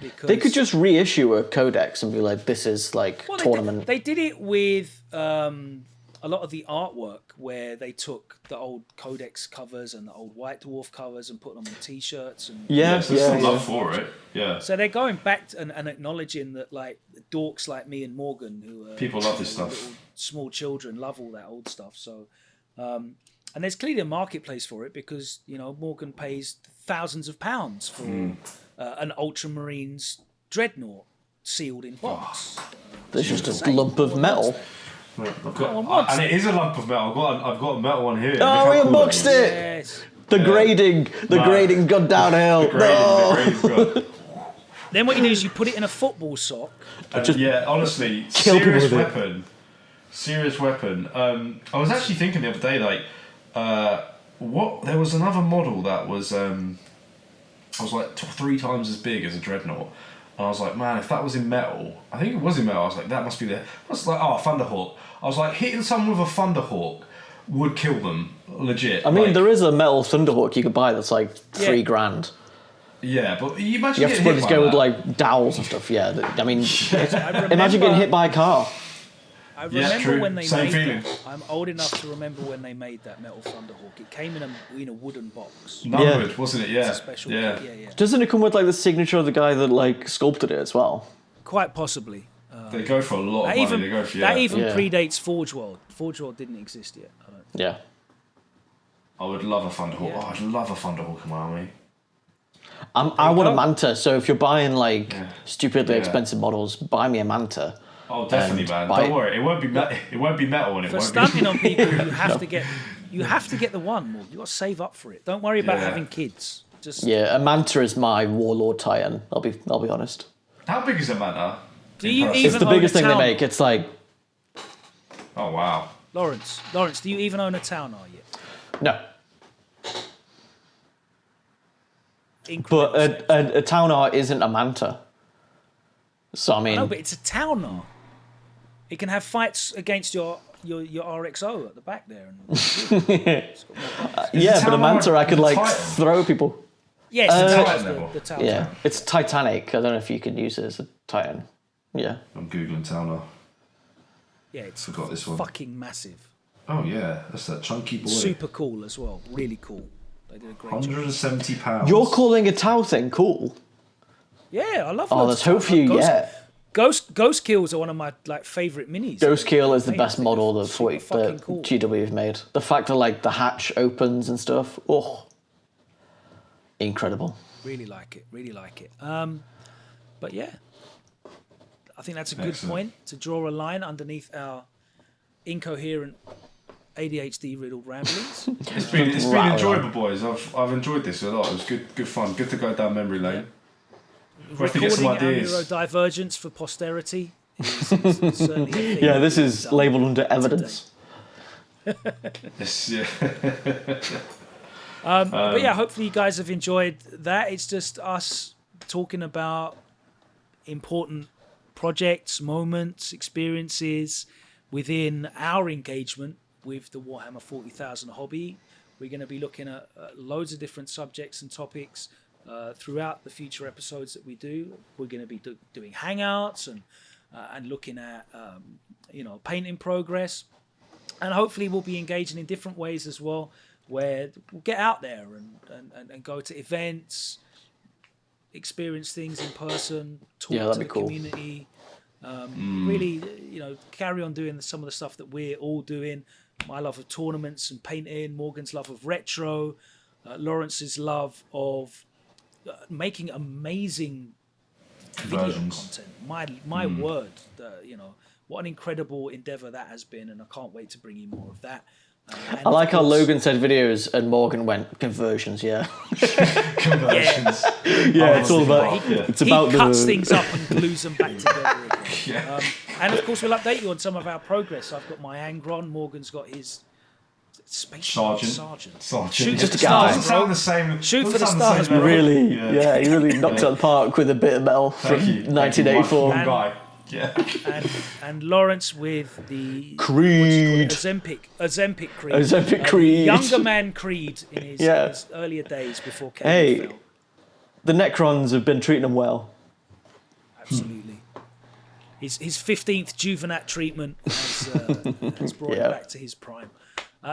Because they could just reissue a Codex and be like, this is like tournament. They did it with a lot of the artwork where they took the old Codex covers and the old White Dwarf covers and put them on t-shirts. And there's some love for it. Yeah. So they're going back and acknowledging that, like, dorks like me and Morgan, who are people love this stuff. Small children love all that old stuff. So, and there's clearly a marketplace for it because, you know, Morgan pays thousands of pounds for an Ultramarines dreadnought sealed in box. This is just a lump of metal. And it is a lump of metal. I've got a metal one here. Oh, we unboxed it. Yes. The grading gone downhill. The grading's gone. Then what you do is you put it in a football sock. Honestly, serious weapon. I was actually thinking the other day, like, there was another model that was like 3 times as big as a dreadnought. And I was like, man, if that was in metal, I think it was in metal. I was like, that must be there. I was like, Thunderhawk. I was like, hitting someone with a Thunderhawk would kill them, legit. I mean, there is a metal Thunderhawk you could buy that's like $3,000. Yeah, but you imagine you have to put this go with like dowels and stuff. Yeah, I mean, imagine getting hit by a car. I I remember true. when they Same made feeling. that. I'm old enough to remember when they made that Metal Thunderhawk. It came in a wooden box. Numbered, wasn't it? Yeah. It's a special yeah. kit. Yeah. Doesn't it come with like the signature of the guy that like sculpted it as well? Quite possibly. They go for a lot of money. They go for that even predates Forge World. Forge World didn't exist yet. I don't think. Yeah. I would love a Thunderhawk. Yeah. Oh, I'd love a Thunderhawk in my army. I want a Manta, so if you're buying like stupidly Yeah. expensive models, buy me a Manta. Oh, definitely, man. Don't worry. It won't be it won't be metal, and it For won't stunting be. on people, you have to get the one. More. You got to save up for it. Don't worry about having kids. Just Yeah, a Manta is my Warlord tie-in. I'll be honest. How big is a Manta? Do you It's even the own biggest a thing they town? make. It's like Oh wow. Laurence, do you even own a town? Are you? no, Incredible but a town art isn't a Manta. So I mean, no, but it's a town art. It can have fights against your RXO at the back there. yeah, but a town Manta art I could like Titan? throw people. Yes, Titan the town. Yeah, it's Titanic. I don't know if you can use it as a Titan. Yeah. I'm googling Towner. Yeah, it's Forgot this one. fucking massive. Oh yeah, that's that chunky boy. Super cool as well. Really cool. They did a great job. £170. You're calling a Tau thing cool? Yeah, I love. Oh, loads there's of hope stuff. for you. Ghost, Yeah. Ghost kills are one of my like favorite minis. Ghost Kill is the Made. best model that Super fucking cool. GW have made. The fact that like the hatch opens and stuff, oh, incredible. Really like it. Really like it. But yeah, I think that's a good Excellent. point to draw a line underneath our incoherent ADHD riddled ramblings. It's been enjoyable, boys. I've enjoyed this a lot. It was good fun. Good to go down memory lane. We have to get some Recording our ideas. neurodivergence for posterity is certainly a thing. Yeah, this is labelled under evidence. Yes, yeah. But yeah, hopefully you guys have enjoyed that. It's just us talking about important projects, moments, experiences within our engagement with the Warhammer 40,000 hobby. We're going to be looking at loads of different subjects and topics throughout the future episodes that we do. We're going to be doing hangouts and looking at painting progress, and hopefully we'll be engaging in different ways as well, where we'll get out there and go to events, experience things in person, talk Yeah, that'd to be the cool. community. Really, carry on doing some of the stuff that we're all doing. My love of tournaments and painting, Morgan's love of retro, Laurence's love of making amazing video Conversions. content. My word, what an incredible endeavor that has been, and I can't wait to bring you more of that. I like how Logan said videos and Morgan went conversions. Yeah, Conversions. yeah, it's all about. It's about he cuts the things up and glues them back together again. Yeah. And of course, we'll update you on some of our progress. I've got my Angron. Morgan's got his space sergeant. Shoot Just for a the guy. stars, Doesn't sound bro. the same. Shoot for doesn't the sound stars, same bro. level. really, yeah, he really knocked it out of the park with a bit of metal from Thank you. 1984. One guy. Yeah. And Laurence with the Creed. Ozempic Creed. Ozempic Creed. Younger man Creed in his earlier days before Cable Hey. fell. The Necrons have been treating him well. Absolutely. His 15th Juvenat treatment has brought him back to his prime.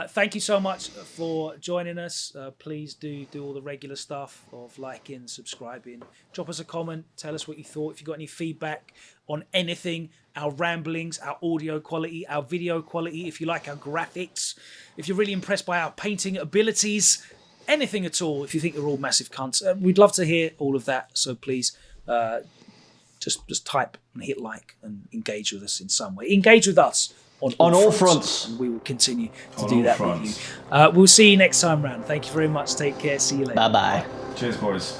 Thank you so much for joining us. Please do all the regular stuff of liking, subscribing. Drop us a comment. Tell us what you thought. If you've got any feedback on anything, our ramblings, our audio quality, our video quality, if you like our graphics, if you're really impressed by our painting abilities, anything at all, if you think we're all massive cunts, we'd love to hear all of that. So please just type and hit like and engage with us in some way. Engage with us on all fronts. And we will continue to On do all that fronts. with you. We'll see you next time round. Thank you very much. Take care. See you later. Bye bye. Cheers, boys.